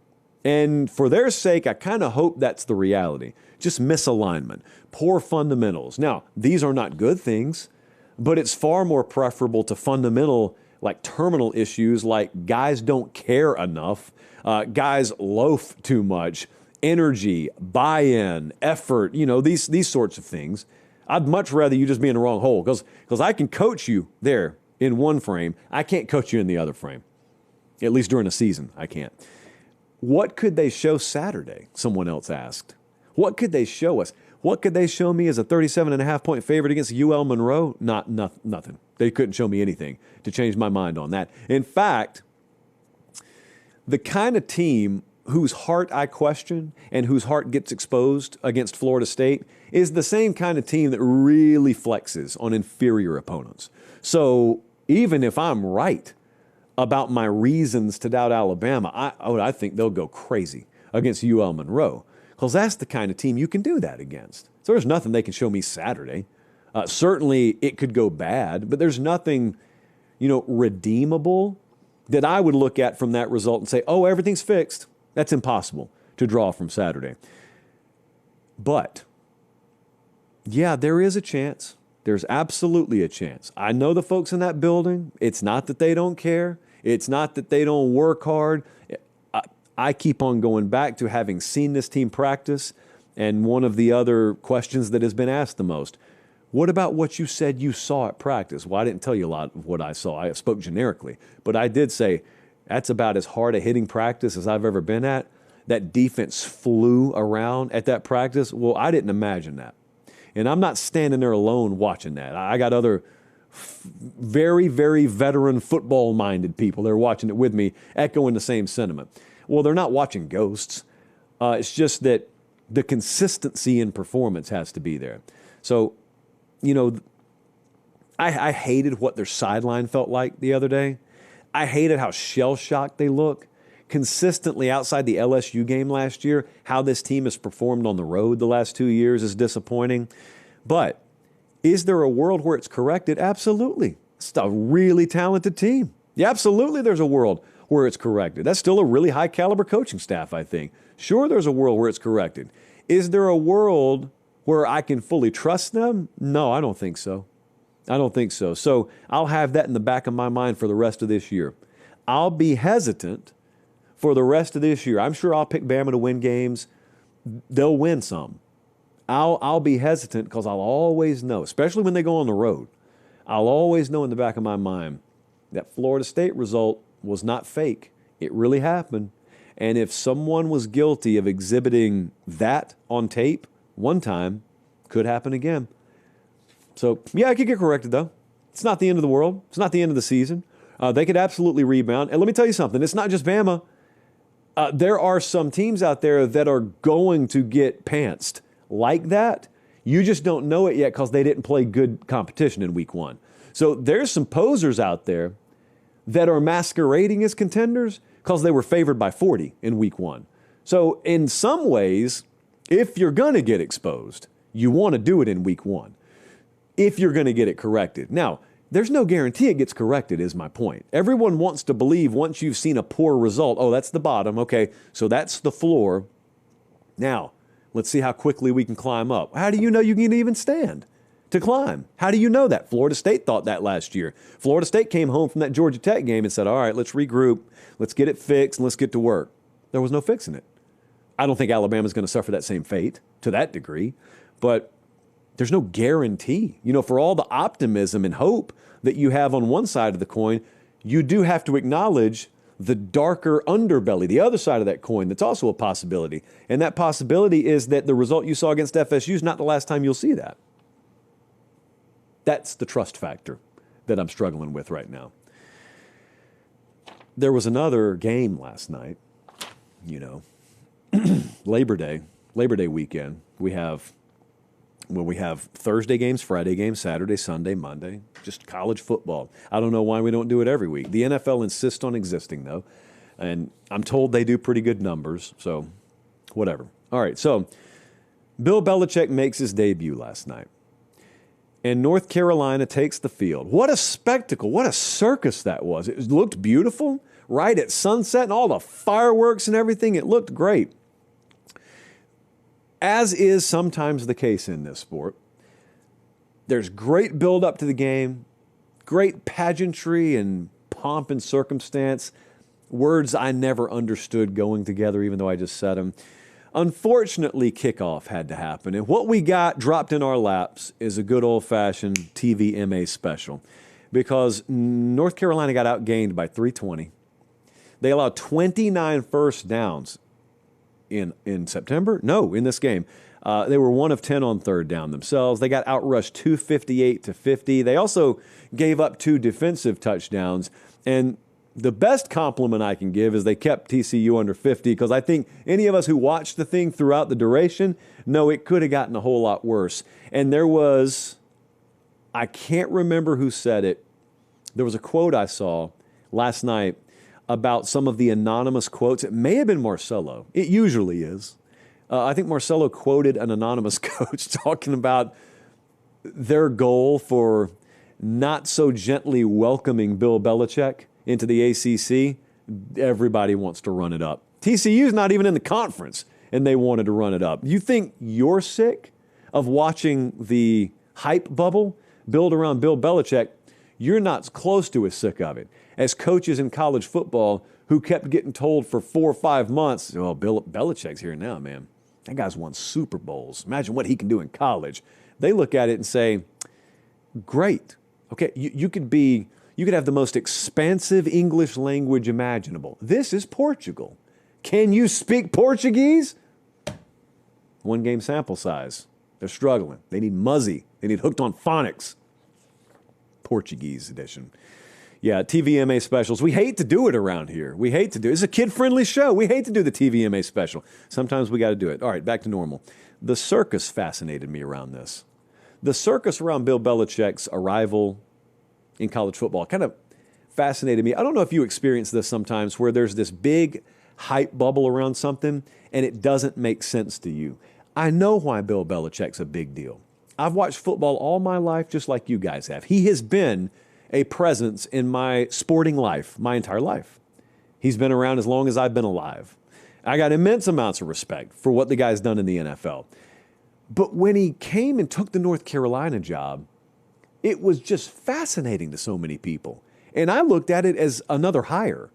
A: And for their sake, I kind of hope that's the reality. Just misalignment, poor fundamentals. Now, these are not good things, but it's far more preferable to fundamental, like terminal issues like guys don't care enough, guys loaf too much, energy, buy-in, effort, you know, these sorts of things. I'd much rather you just be in the wrong hole because I can coach you there in one frame. I can't coach you in the other frame. At least during a season, I can't. What could they show Saturday? Someone else asked. What could they show us? What could they show me as a 37.5-point favorite against UL Monroe? Nothing. They couldn't show me anything to change my mind on that. In fact, the kind of team whose heart I question and whose heart gets exposed against Florida State is the same kind of team that really flexes on inferior opponents. So even if I'm right about my reasons to doubt Alabama, I think they'll go crazy against UL Monroe because that's the kind of team you can do that against. So there's nothing they can show me Saturday. Certainly it could go bad, but there's nothing, redeemable that I would look at from that result and say, oh, everything's fixed. That's impossible to draw from Saturday. But, yeah, there is a chance. There's absolutely a chance. I know the folks in that building. It's not that they don't care. It's not that they don't work hard. I keep on going back to having seen this team practice, and one of the other questions that has been asked the most, what about what you said you saw at practice? Well, I didn't tell you a lot of what I saw. I spoke generically. But I did say that's about as hard a hitting practice as I've ever been at. That defense flew around at that practice. Well, I didn't imagine that. And I'm not standing there alone watching that. I got other very, very veteran football-minded people. They're watching it with me, echoing the same sentiment. Well, they're not watching ghosts. It's just that the consistency in performance has to be there. So, you know, I hated what their sideline felt like the other day. I hated how shell-shocked they look. Consistently outside the LSU game last year, how this team has performed on the road the last 2 years is disappointing. But is there a world where it's corrected? Absolutely. It's a really talented team. Yeah, absolutely there's a world where it's corrected. That's still a really high-caliber coaching staff, I think. Sure, there's a world where it's corrected. Is there a world where I can fully trust them? No, I don't think so. I don't think so. So I'll have that in the back of my mind for the rest of this year. I'll be hesitant for the rest of this year. I'm sure I'll pick Bama to win games. They'll win some. I'll be hesitant because I'll always know, especially when they go on the road, I'll always know in the back of my mind that Florida State result was not fake. It really happened. And if someone was guilty of exhibiting that on tape one time, could happen again. So, yeah, it could get corrected, though. It's not the end of the world. It's not the end of the season. They could absolutely rebound. And let me tell you something. It's not just Bama. There are some teams out there that are going to get pantsed like that. You just don't know it yet because they didn't play good competition in week one. So there's some posers out there that are masquerading as contenders because they were favored by 40 in week one. So in some ways, if you're going to get exposed, you want to do it in week one if you're going to get it corrected. Now, there's no guarantee it gets corrected is my point. Everyone wants to believe once you've seen a poor result, oh, that's the bottom. Okay, so that's the floor. Now, let's see how quickly we can climb up. How do you know you can even stand to climb? How do you know that? Florida State thought that last year. Florida State came home from that Georgia Tech game and said, all right, let's regroup, let's get it fixed, and let's get to work. There was no fixing it. I don't think Alabama's going to suffer that same fate to that degree, but there's no guarantee. You know, for all the optimism and hope that you have on one side of the coin, you do have to acknowledge the darker underbelly, the other side of that coin, that's also a possibility. And that possibility is that the result you saw against FSU is not the last time you'll see that. That's the trust factor that I'm struggling with right now. There was another game last night, you know, Labor Day weekend. We have Thursday games, Friday games, Saturday, Sunday, Monday, just college football. I don't know why we don't do it every week. The NFL insists on existing, though, and I'm told they do pretty good numbers, so whatever. All right, so Bill Belichick makes his debut last night, and North Carolina takes the field. What a spectacle, what a circus that was. It looked beautiful, right at sunset, and all the fireworks and everything. It looked great. As is sometimes the case in this sport, there's great build-up to the game, great pageantry and pomp and circumstance, words I never understood going together, even though I just said them. Unfortunately, kickoff had to happen, and what we got dropped in our laps is a good old-fashioned TVMA special, because North Carolina got outgained by 320. They allowed 29 first downs. In September? No, in this game. They were 1 of 10 on third down themselves. They got outrushed 258-50. They also gave up 2 defensive touchdowns. And the best compliment I can give is they kept TCU under 50, because I think any of us who watched the thing throughout the duration know it could have gotten a whole lot worse. And there was, I can't remember who said it, there was a quote I saw last night about some of the anonymous quotes. It may have been Marcelo. It usually is. I think Marcelo quoted an anonymous coach talking about their goal for not so gently welcoming Bill Belichick into the ACC, everybody wants to run it up. TCU's not even in the conference, and they wanted to run it up. You think you're sick of watching the hype bubble build around Bill Belichick? You're not close to as sick of it as coaches in college football who kept getting told for 4 or 5 months, oh, Bill Belichick's here now, man. That guy's won Super Bowls. Imagine what he can do in college. They look at it and say, great. Okay, you could have the most expansive English language imaginable. This is Portugal. Can you speak Portuguese? 1 game sample size. They're struggling. They need Muzzy. They need Hooked on Phonics. Portuguese edition. Yeah, TVMA specials. We hate to do it around here. We hate to do it. It's a kid-friendly show. We hate to do the TVMA special. Sometimes we got to do it. All right, back to normal. The circus fascinated me around this. The circus around Bill Belichick's arrival in college football kind of fascinated me. I don't know if you experience this sometimes where there's this big hype bubble around something and it doesn't make sense to you. I know why Bill Belichick's a big deal. I've watched football all my life just like you guys have. He has been a presence in my sporting life, my entire life. He's been around as long as I've been alive. I got immense amounts of respect for what the guy's done in the NFL. But when he came and took the North Carolina job, it was just fascinating to so many people. And I looked at it as another hire.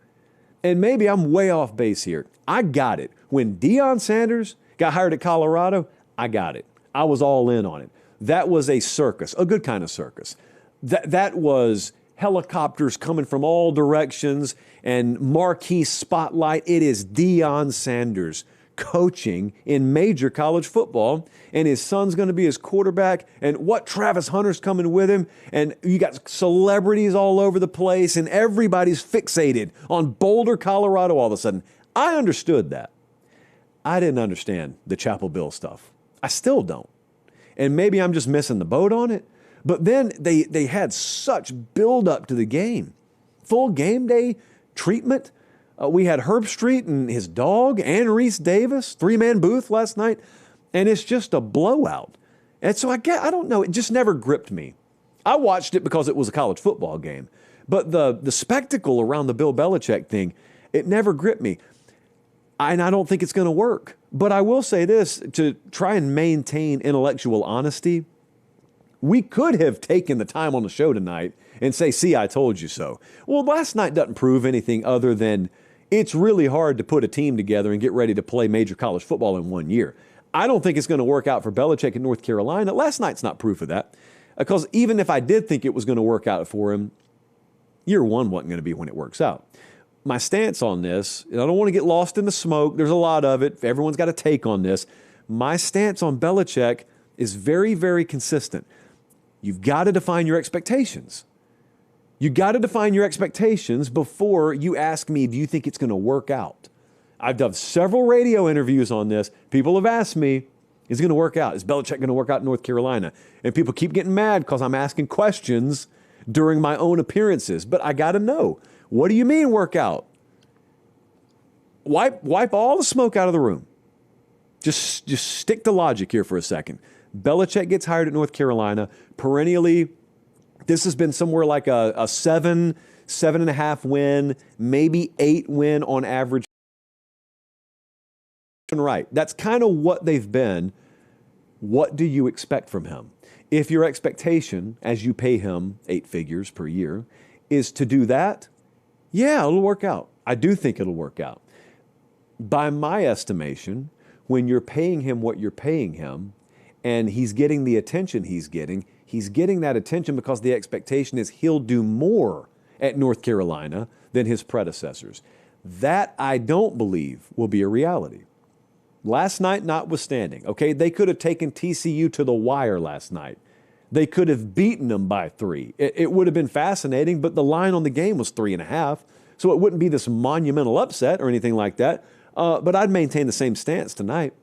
A: And maybe I'm way off base here. I got it. When Deion Sanders got hired at Colorado, I got it. I was all in on it. That was a circus, a good kind of circus. That was helicopters coming from all directions and marquee spotlight. It is Deion Sanders coaching in major college football, and his son's going to be his quarterback, and what Travis Hunter's coming with him, and you got celebrities all over the place, and everybody's fixated on Boulder, Colorado all of a sudden. I understood that. I didn't understand the Chapel Bill stuff. I still don't. And maybe I'm just missing the boat on it. But then they had such build-up to the game. Full game day treatment. We had Herb Street and his dog, and Reese Davis, 3-man booth last night. And it's just a blowout. And so I don't know, it just never gripped me. I watched it because it was a college football game. But the spectacle around the Bill Belichick thing, it never gripped me. And I don't think it's going to work. But I will say this, to try and maintain intellectual honesty, we could have taken the time on the show tonight and say, see, I told you so. Well, last night doesn't prove anything other than it's really hard to put a team together and get ready to play major college football in 1 year. I don't think it's going to work out for Belichick in North Carolina. Last night's not proof of that. Because even if I did think it was going to work out for him, year 1 wasn't going to be when it works out. My stance on this, and I don't want to get lost in the smoke. There's a lot of it. Everyone's got a take on this. My stance on Belichick is very, very consistent. You've got to define your expectations. You've got to define your expectations before you ask me, do you think it's going to work out? I've done several radio interviews on this. People have asked me, is it going to work out? Is Belichick going to work out in North Carolina? And people keep getting mad because I'm asking questions during my own appearances. But I got to know, what do you mean work out? Wipe all the smoke out of the room. Just stick to logic here for a second. Belichick gets hired at North Carolina. Perennially, this has been somewhere like a 7.5 win, maybe 8 win on average. Right. That's kind of what they've been. What do you expect from him? If your expectation, as you pay him 8 figures per year, is to do that, yeah, it'll work out. I do think it'll work out. By my estimation, when you're paying him what you're paying him, and he's getting the attention he's getting that attention because the expectation is he'll do more at North Carolina than his predecessors. That, I don't believe, will be a reality. Last night notwithstanding, okay, they could have taken TCU to the wire last night. They could have beaten them by 3. It would have been fascinating, but the line on the game was 3.5, so it wouldn't be this monumental upset or anything like that. But I'd maintain the same stance tonight.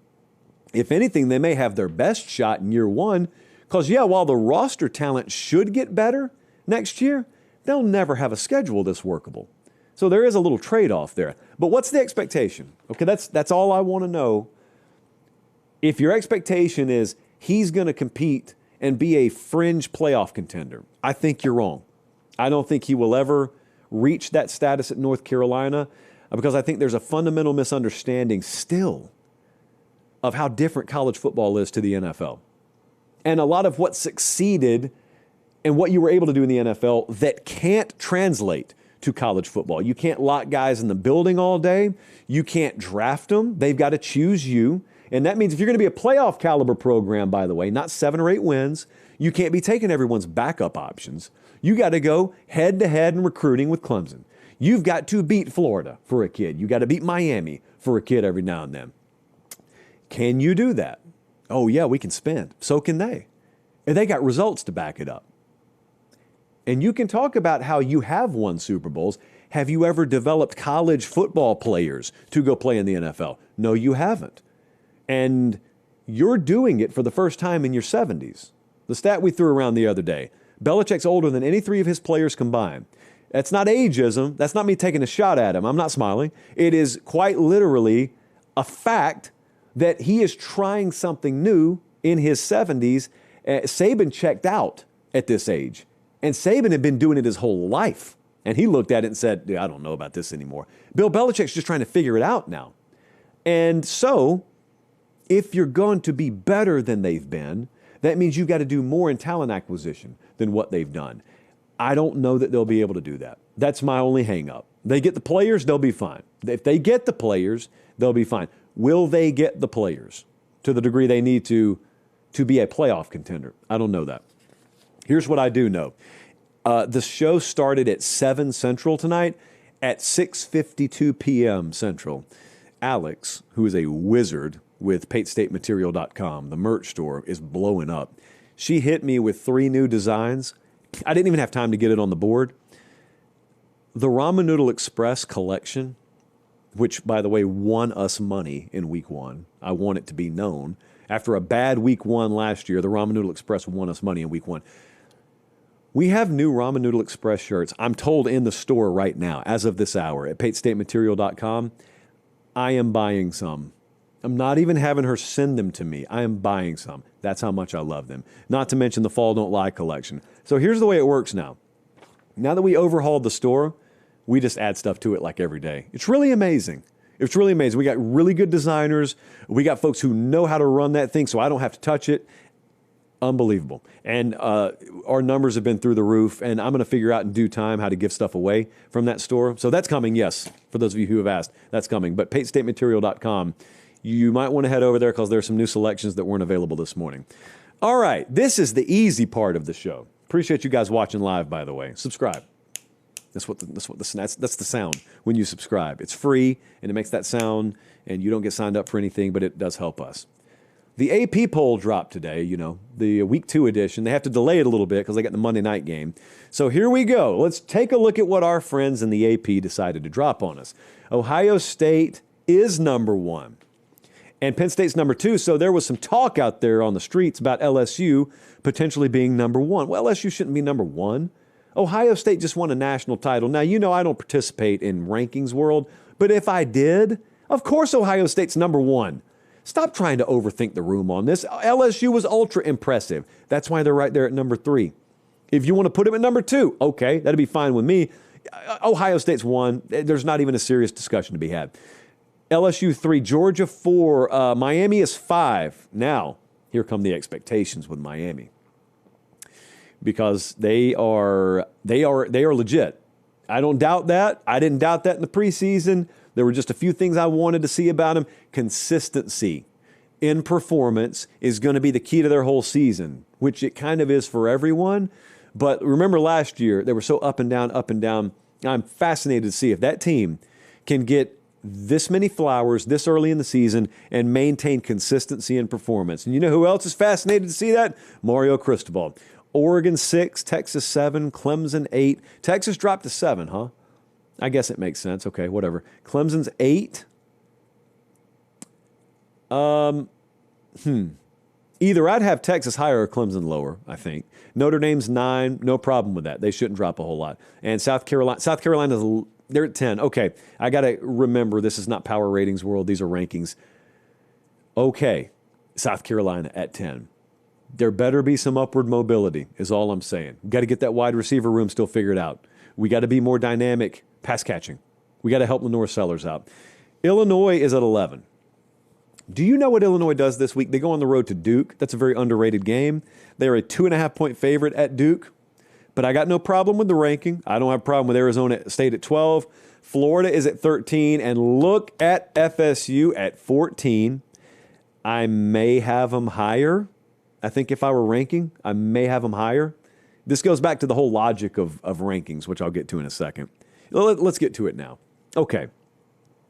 A: If anything, they may have their best shot in year 1 because, yeah, while the roster talent should get better next year, they'll never have a schedule this workable. So there is a little trade-off there. But what's the expectation? Okay, that's all I want to know. If your expectation is he's going to compete and be a fringe playoff contender, I think you're wrong. I don't think he will ever reached that status at North Carolina, because I think there's a fundamental misunderstanding still of how different college football is to the NFL. And a lot of what succeeded and what you were able to do in the NFL that can't translate to college football. You can't lock guys in the building all day. You can't draft them. They've got to choose you. And that means if you're going to be a playoff caliber program, by the way, not 7 or 8 wins, you can't be taking everyone's backup options. You got to go head to head in recruiting with Clemson. You've got to beat Florida for a kid. You got to beat Miami for a kid every now and then. Can you do that? Oh yeah, we can spend. So can they. And they got results to back it up. And you can talk about how you have won Super Bowls. Have you ever developed college football players to go play in the NFL? No, you haven't. And you're doing it for the first time in your 70s. The stat we threw around the other day, Belichick's older than any 3 of his players combined. That's not ageism. That's not me taking a shot at him. I'm not smiling. It is quite literally a fact that he is trying something new in his 70s. Saban checked out at this age. And Saban had been doing it his whole life. And he looked at it and said, I don't know about this anymore. Bill Belichick's just trying to figure it out now. And so, if you're going to be better than they've been, that means you've got to do more in talent acquisition than what they've done. I don't know that they'll be able to do that. That's my only hang up. They get the players, they'll be fine. If they get the players, they'll be fine. Will they get the players to the degree they need to be a playoff contender? I don't know that. Here's what I do know. The show started at 7 Central tonight. At 6:52 p.m. Central, Alex, who is a wizard with PateStateMaterial.com, the merch store, is blowing up. She hit me with 3 new designs. I didn't even have time to get it on the board. The Ramen Noodle Express collection, which, by the way, won us money in week 1. I want it to be known. After a bad week 1 last year, the Ramen Noodle Express won us money in week 1. We have new Ramen Noodle Express shirts, I'm told, in the store right now, as of this hour, at PateStateMaterial.com. I am buying some. I'm not even having her send them to me. I am buying some. That's how much I love them. Not to mention the Fall Don't Lie collection. So here's the way it works now. Now that we overhauled the store, we just add stuff to it like every day. It's really amazing. It's really amazing. We got really good designers. We got folks who know how to run that thing so I don't have to touch it. Unbelievable. And our numbers have been through the roof, and I'm going to figure out in due time how to give stuff away from that store. So that's coming, yes, for those of you who have asked. That's coming. But PateStateMaterial.com, you might want to head over there because there's some new selections that weren't available this morning. All right, this is the easy part of the show. Appreciate you guys watching live, by the way. Subscribe. That's the sound when you subscribe. It's free, and it makes that sound, and you don't get signed up for anything, but it does help us. The AP poll dropped today, the week 2 edition. They have to delay it a little bit because they got the Monday night game. So here we go. Let's take a look at what our friends in the AP decided to drop on us. Ohio State is number 1. And Penn State's number 2. So there was some talk out there on the streets about LSU potentially being number 1. Well, LSU shouldn't be number 1. Ohio State just won a national title. Now, I don't participate in rankings world, but if I did, of course Ohio State's number 1. Stop trying to overthink the room on this. LSU was ultra impressive. That's why they're right there at number 3. If you want to put them at number 2, okay, that'd be fine with me. Ohio State's 1. There's not even a serious discussion to be had. LSU 3, Georgia 4, Miami is 5. Now, here come the expectations with Miami, because they are legit. I don't doubt that. I didn't doubt that in the preseason. There were just a few things I wanted to see about them. Consistency in performance is going to be the key to their whole season, which it kind of is for everyone. But remember last year, they were so up and down, up and down. I'm fascinated to see if that team can get this many flowers this early in the season and maintain consistency in performance. And you know who else is fascinated to see that? Mario Cristobal. Oregon 6, Texas 7, Clemson 8. Texas dropped to 7, huh? I guess it makes sense. Okay, whatever. Clemson's 8. Either I'd have Texas higher or Clemson lower, I think. Notre Dame's 9. No problem with that. They shouldn't drop a whole lot. And South Carolina's, they're at 10. Okay, I got to remember this is not power ratings world. These are rankings. Okay, South Carolina at 10. There better be some upward mobility is all I'm saying. Got to get that wide receiver room still figured out. We got to be more dynamic pass catching. We got to help Lenore Sellers out. Illinois is at 11. Do you know what Illinois does this week? They go on the road to Duke. That's a very underrated game. They're a 2.5-point favorite at Duke. But I got no problem with the ranking. I don't have a problem with Arizona State at 12. Florida is at 13. And look at FSU at 14. I may have them higher. I think if I were ranking, I may have them higher. This goes back to the whole logic of rankings, which I'll get to in a second. Let's get to it now. Okay.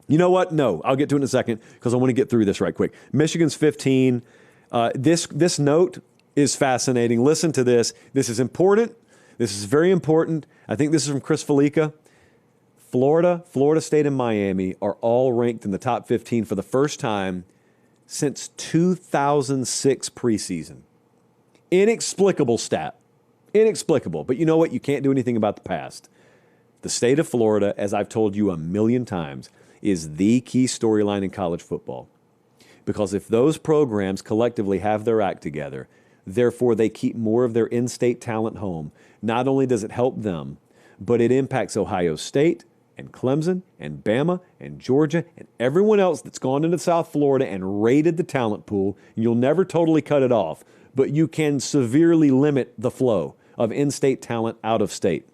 A: You know what? No, I'll get to it in a second because I want to get through this right quick. Michigan's 15. This note is fascinating. Listen to this. This is important. This is very important. I think this is from Chris Felica. Florida State, and Miami are all ranked in the top 15 for the first time since 2006 preseason. Inexplicable stat. Inexplicable. But you know what? You can't do anything about the past. The state of Florida, as I've told you a million times, is the key storyline in college football. Because if those programs collectively have their act together, therefore they keep more of their in-state talent home, not only does it help them, but it impacts Ohio State and Clemson and Bama and Georgia and everyone else that's gone into South Florida and raided the talent pool. You'll never totally cut it off, but you can severely limit the flow of in-state talent out of state.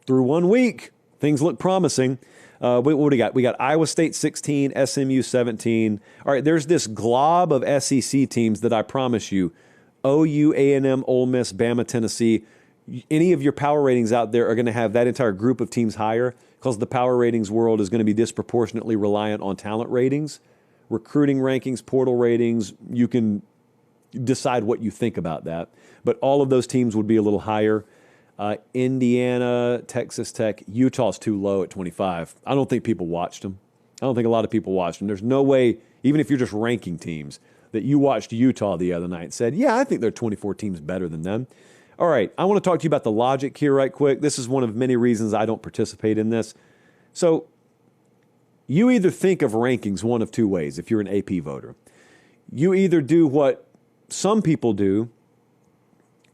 A: Through 1 week, things look promising. What do we got? We got Iowa State 16, SMU 17. All right, there's this glob of SEC teams that I promise you, OU, A&M, Ole Miss, Bama, Tennessee, any of your power ratings out there are going to have that entire group of teams higher because the power ratings world is going to be disproportionately reliant on talent ratings, recruiting rankings, portal ratings. You can decide what you think about that. But all of those teams would be a little higher. Indiana, Texas Tech, Utah's too low at 25. I don't think people watched them. I don't think a lot of people watched them. There's no way, even if you're just ranking teams, that you watched Utah the other night and said, yeah, I think there are 24 teams better than them. All right, I want to talk to you about the logic here right quick. This is one of many reasons I don't participate in this. So you either think of rankings one of two ways if you're an AP voter. You either do what some people do,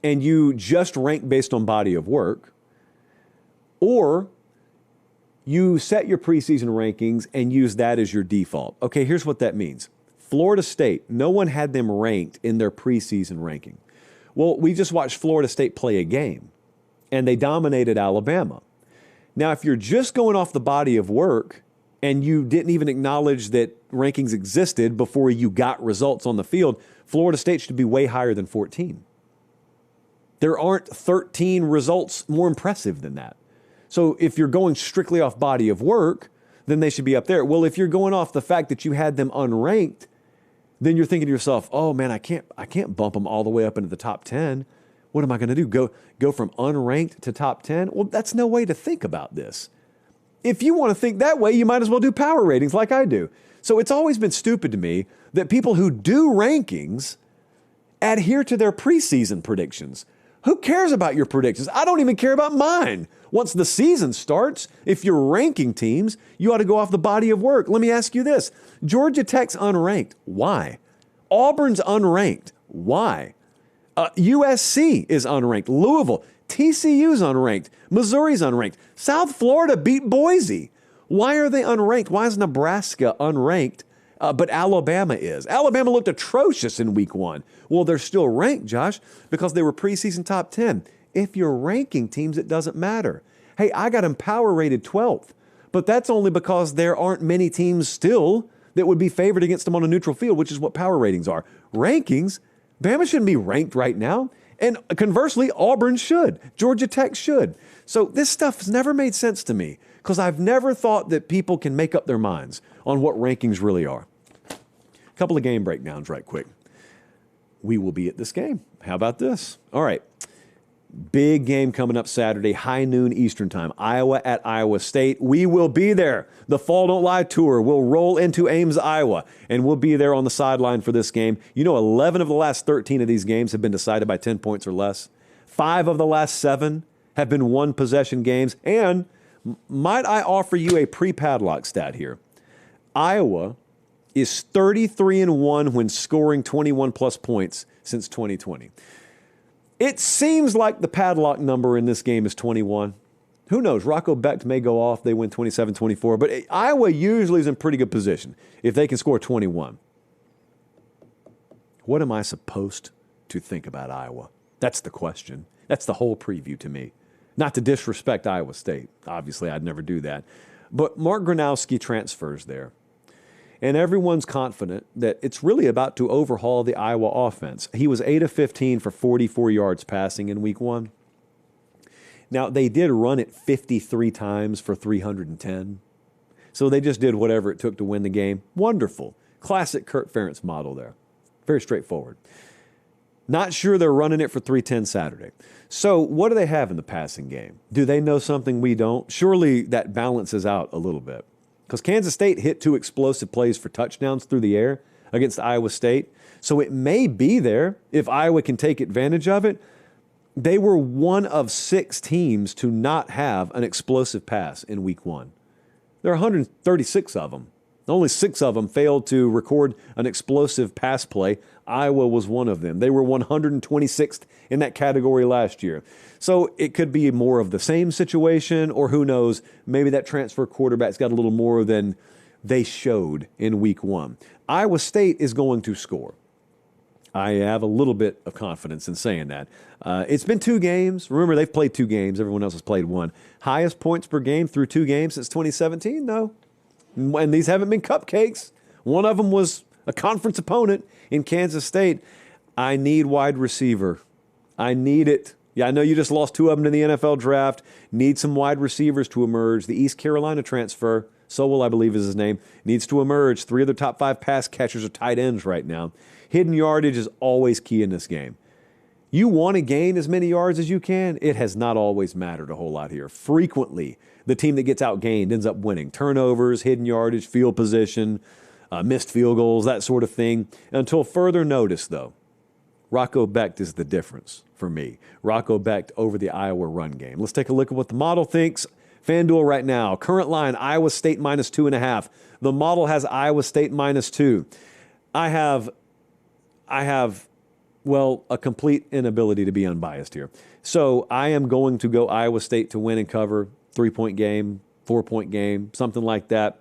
A: and you just rank based on body of work, or you set your preseason rankings and use that as your default. Okay, here's what that means. Florida State, no one had them ranked in their preseason ranking. Well, we just watched Florida State play a game, and they dominated Alabama. Now, if you're just going off the body of work and you didn't even acknowledge that rankings existed before you got results on the field, Florida State should be way higher than 14. There aren't 13 results more impressive than that. So if you're going strictly off body of work, then they should be up there. Well, if you're going off the fact that you had them unranked, then you're thinking to yourself, oh man, I can't bump them all the way up into the top 10. What am I going to do? Go from unranked to top 10? Well, that's no way to think about this. If you want to think that way, you might as well do power ratings like I do. So it's always been stupid to me that people who do rankings adhere to their preseason predictions. Who cares about your predictions? I don't even care about mine. Once the season starts, if you're ranking teams, you ought to go off the body of work. Let me ask you this. Georgia Tech's unranked. Why? Auburn's unranked. Why? USC is unranked. Louisville. TCU's unranked. Missouri's unranked. South Florida beat Boise. Why are they unranked? Why is Nebraska unranked, but Alabama is? Alabama looked atrocious in week 1. Well, they're still ranked, Josh, because they were preseason top 10. If you're ranking teams, it doesn't matter. Hey, I got them power rated 12th, but that's only because there aren't many teams still that would be favored against them on a neutral field, which is what power ratings are. Rankings, Bama shouldn't be ranked right now. And conversely, Auburn should. Georgia Tech should. So this stuff has never made sense to me because I've never thought that people can make up their minds on what rankings really are. A couple of game breakdowns right quick. We will be at this game. How about this? All right. Big game coming up Saturday, high noon Eastern time. Iowa at Iowa State. We will be there. The Fall Don't Lie Tour will roll into Ames, Iowa, and we'll be there on the sideline for this game. You know, 11 of the last 13 of these games have been decided by 10 points or less. 5 of the last 7 have been one-possession games. And might I offer you a pre-padlock stat here? Iowa is 33-1 when scoring 21-plus points since 2020. It seems like the padlock number in this game is 21. Who knows? Rocco Becht may go off. They win 27-24. But Iowa usually is in pretty good position if they can score 21. What am I supposed to think about Iowa? That's the question. That's the whole preview to me. Not to disrespect Iowa State. Obviously, I'd never do that. But Mark Gronowski transfers there. And everyone's confident that it's really about to overhaul the Iowa offense. He was 8 of 15 for 44 yards passing in week 1. Now, they did run it 53 times for 310. So they just did whatever it took to win the game. Wonderful. Classic Kurt Ferentz model there. Very straightforward. Not sure they're running it for 310 Saturday. So what do they have in the passing game? Do they know something we don't? Surely that balances out a little bit. Because Kansas State hit 2 explosive plays for touchdowns through the air against Iowa State. So it may be there if Iowa can take advantage of it. They were one of 6 teams to not have an explosive pass in week 1. There are 136 of them. Only 6 of them failed to record an explosive pass play. Iowa was one of them. They were 126th in that category last year. So it could be more of the same situation, or who knows, maybe that transfer quarterback's got a little more than they showed in week 1. Iowa State is going to score. I have a little bit of confidence in saying that. It's been 2 games. Remember, they've played 2 games. Everyone else has played 1. Highest points per game through 2 games since 2017? No. And these haven't been cupcakes. One of them was a conference opponent in Kansas State. I need wide receiver. I need it. Yeah, I know you just lost 2 of them in the NFL draft. Need some wide receivers to emerge. The East Carolina transfer, Sowell, I believe is his name, needs to emerge. 3 of the top 5 pass catchers are tight ends right now. Hidden yardage is always key in this game. You want to gain as many yards as you can. It has not always mattered a whole lot here. Frequently, the team that gets outgained ends up winning. Turnovers, hidden yardage, field position, missed field goals, that sort of thing. Until further notice, though, Rocco Becht is the difference for me. Rocco Becht over the Iowa run game. Let's take a look at what the model thinks. FanDuel right now, current line, Iowa State minus 2.5. The model has Iowa State minus 2. I have, well, a complete inability to be unbiased here. So I am going to go Iowa State to win and cover, 3-point game, 4-point game, something like that.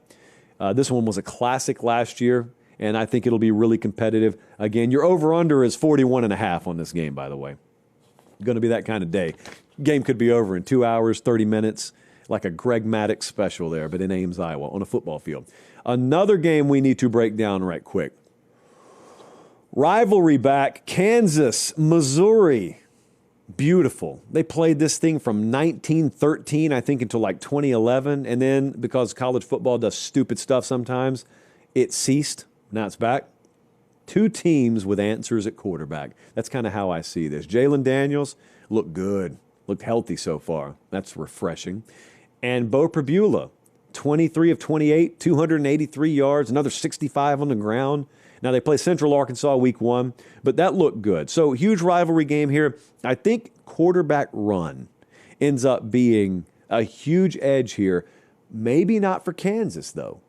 A: This one was a classic last year, and I think it'll be really competitive. Again, your over-under is 41.5 on this game, by the way. Going to be that kind of day. Game could be over in 2 hours, 30 minutes, like a Greg Maddux special there, but in Ames, Iowa, on a football field. Another game we need to break down right quick. Rivalry back, Kansas, Missouri. Beautiful. They played this thing from 1913, I think, until like 2011. And then, because college football does stupid stuff sometimes, it ceased. Now it's back. 2 teams with answers at quarterback. That's kind of how I see this. Jalen Daniels looked good, looked healthy so far. That's refreshing. And Bo Pribula, 23 of 28, 283 yards, another 65 on the ground. Now, they play Central Arkansas week 1, but that looked good. So, huge rivalry game here. I think quarterback run ends up being a huge edge here. Maybe not for Kansas, though.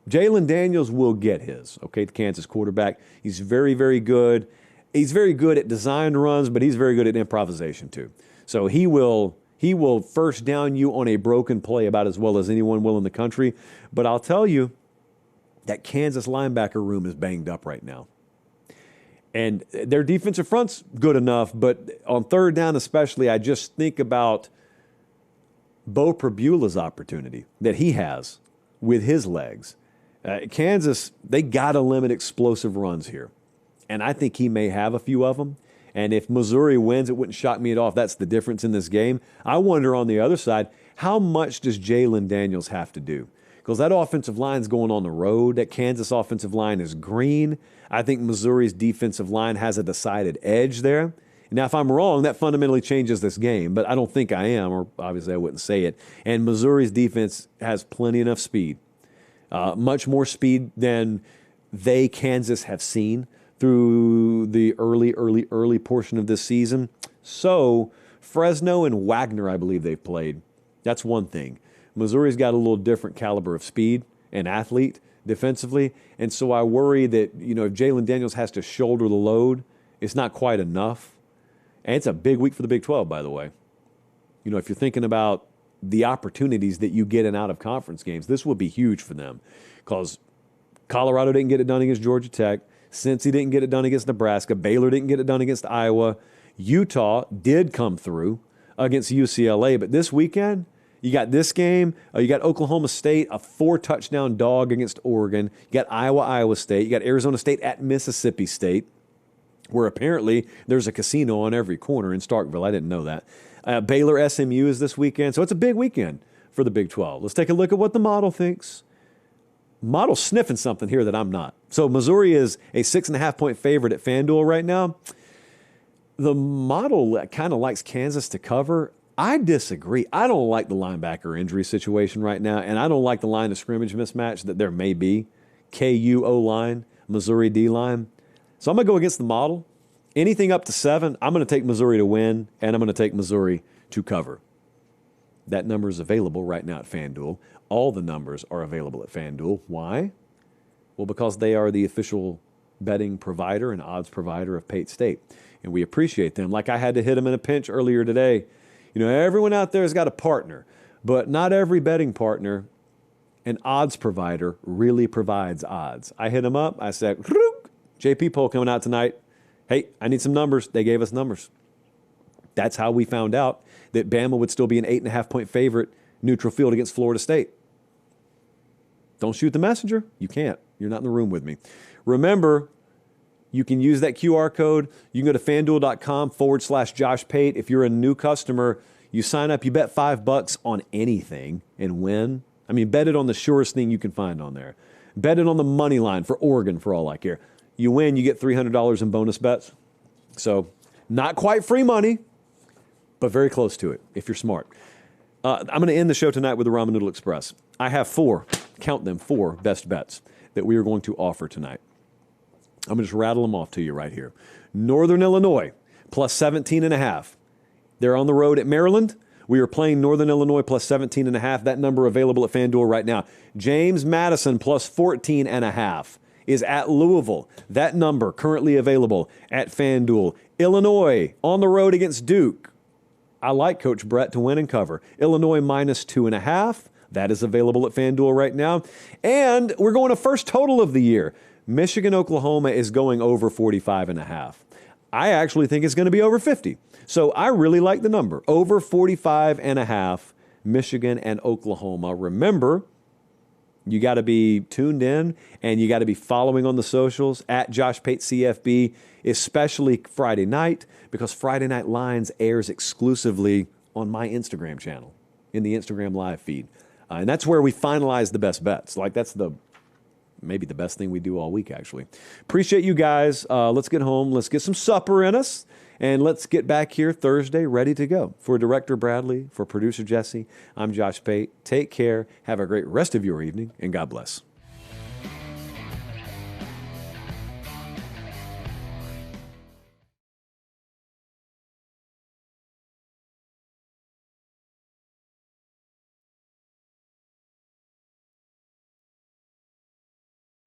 A: Jalen Daniels will get his, okay, the Kansas quarterback. He's very, very good. He's very good at designed runs, but he's very good at improvisation, too. So, he will first down you on a broken play about as well as anyone will in the country. But I'll tell you, that Kansas linebacker room is banged up right now. And their defensive front's good enough, but on 3rd down especially, I just think about Bo Pribula's opportunity that he has with his legs. Kansas, they got to limit explosive runs here. And I think he may have a few of them. And if Missouri wins, it wouldn't shock me at all if that's the difference in this game. I wonder on the other side, how much does Jalen Daniels have to do? Because that offensive line's going on the road. That Kansas offensive line is green. I think Missouri's defensive line has a decided edge there. Now, if I'm wrong, that fundamentally changes this game, but I don't think I am, or obviously I wouldn't say it. And Missouri's defense has plenty enough speed, much more speed than Kansas, have seen through the early portion of this season. So Fresno and Wagner, I believe they've played. That's one thing. Missouri's got a little different caliber of speed and athlete defensively. And so I worry that, if Jalen Daniels has to shoulder the load, it's not quite enough. And it's a big week for the Big 12, by the way. You know, if you're thinking about the opportunities that you get in out-of-conference games, this will be huge for them because Colorado didn't get it done against Georgia Tech. Cincy didn't get it done against Nebraska. Baylor didn't get it done against Iowa. Utah did come through against UCLA. But this weekend, you got this game. You got Oklahoma State, a 4-touchdown dog against Oregon. You got Iowa State. You got Arizona State at Mississippi State, where apparently there's a casino on every corner in Starkville. I didn't know that. Baylor SMU is this weekend. So it's a big weekend for the Big 12. Let's take a look at what the model thinks. Model's sniffing something here that I'm not. So Missouri is a 6.5-point favorite at FanDuel right now. The model kind of likes Kansas to cover. I disagree. I don't like the linebacker injury situation right now, and I don't like the line of scrimmage mismatch that there may be. KU O-line, Missouri D-line. So I'm going to go against the model. Anything up to 7, I'm going to take Missouri to win, and I'm going to take Missouri to cover. That number is available right now at FanDuel. All the numbers are available at FanDuel. Why? Well, because they are the official betting provider and odds provider of Pate State, and we appreciate them. Like I had to hit them in a pinch earlier today. You know, everyone out there has got a partner, but not every betting partner and odds provider really provides odds. I hit them up. I said, JP poll coming out tonight. Hey, I need some numbers. They gave us numbers. That's how we found out that Bama would still be an 8.5-point favorite neutral field against Florida State. Don't shoot the messenger. You can't. You're not in the room with me. Remember, you can use that QR code. You can go to fanduel.com/Josh Pate. If you're a new customer, you sign up, you bet $5 on anything and win. I mean, bet it on the surest thing you can find on there. Bet it on the money line for Oregon for all I care. You win, you get $300 in bonus bets. So not quite free money, but very close to it if you're smart. I'm going to end the show tonight with the Ramen Noodle Express. I have 4, count them, 4 best bets that we are going to offer tonight. I'm going to just rattle them off to you right here. Northern Illinois, plus 17.5. They're on the road at Maryland. We are playing Northern Illinois plus 17.5. That number available at FanDuel right now. James Madison plus 14.5 is at Louisville. That number currently available at FanDuel. Illinois on the road against Duke. I like Coach Brett to win and cover. Illinois minus 2.5. That is available at FanDuel right now. And we're going to first total of the year. Michigan, Oklahoma is going over 45.5. I actually think it's going to be over 50. So I really like the number. Over 45.5, Michigan and Oklahoma. Remember, you got to be tuned in and you got to be following on the socials at Josh Pate CFB, especially Friday night, because Friday Night Lines airs exclusively on my Instagram channel in the Instagram live feed. And that's where we finalize the best bets. Like that's maybe the best thing we do all week, actually. Appreciate you guys. Let's get home. Let's get some supper in us. And let's get back here Thursday ready to go. For Director Bradley, for Producer Jesse, I'm Josh Pate. Take care. Have a great rest of your evening, and God bless.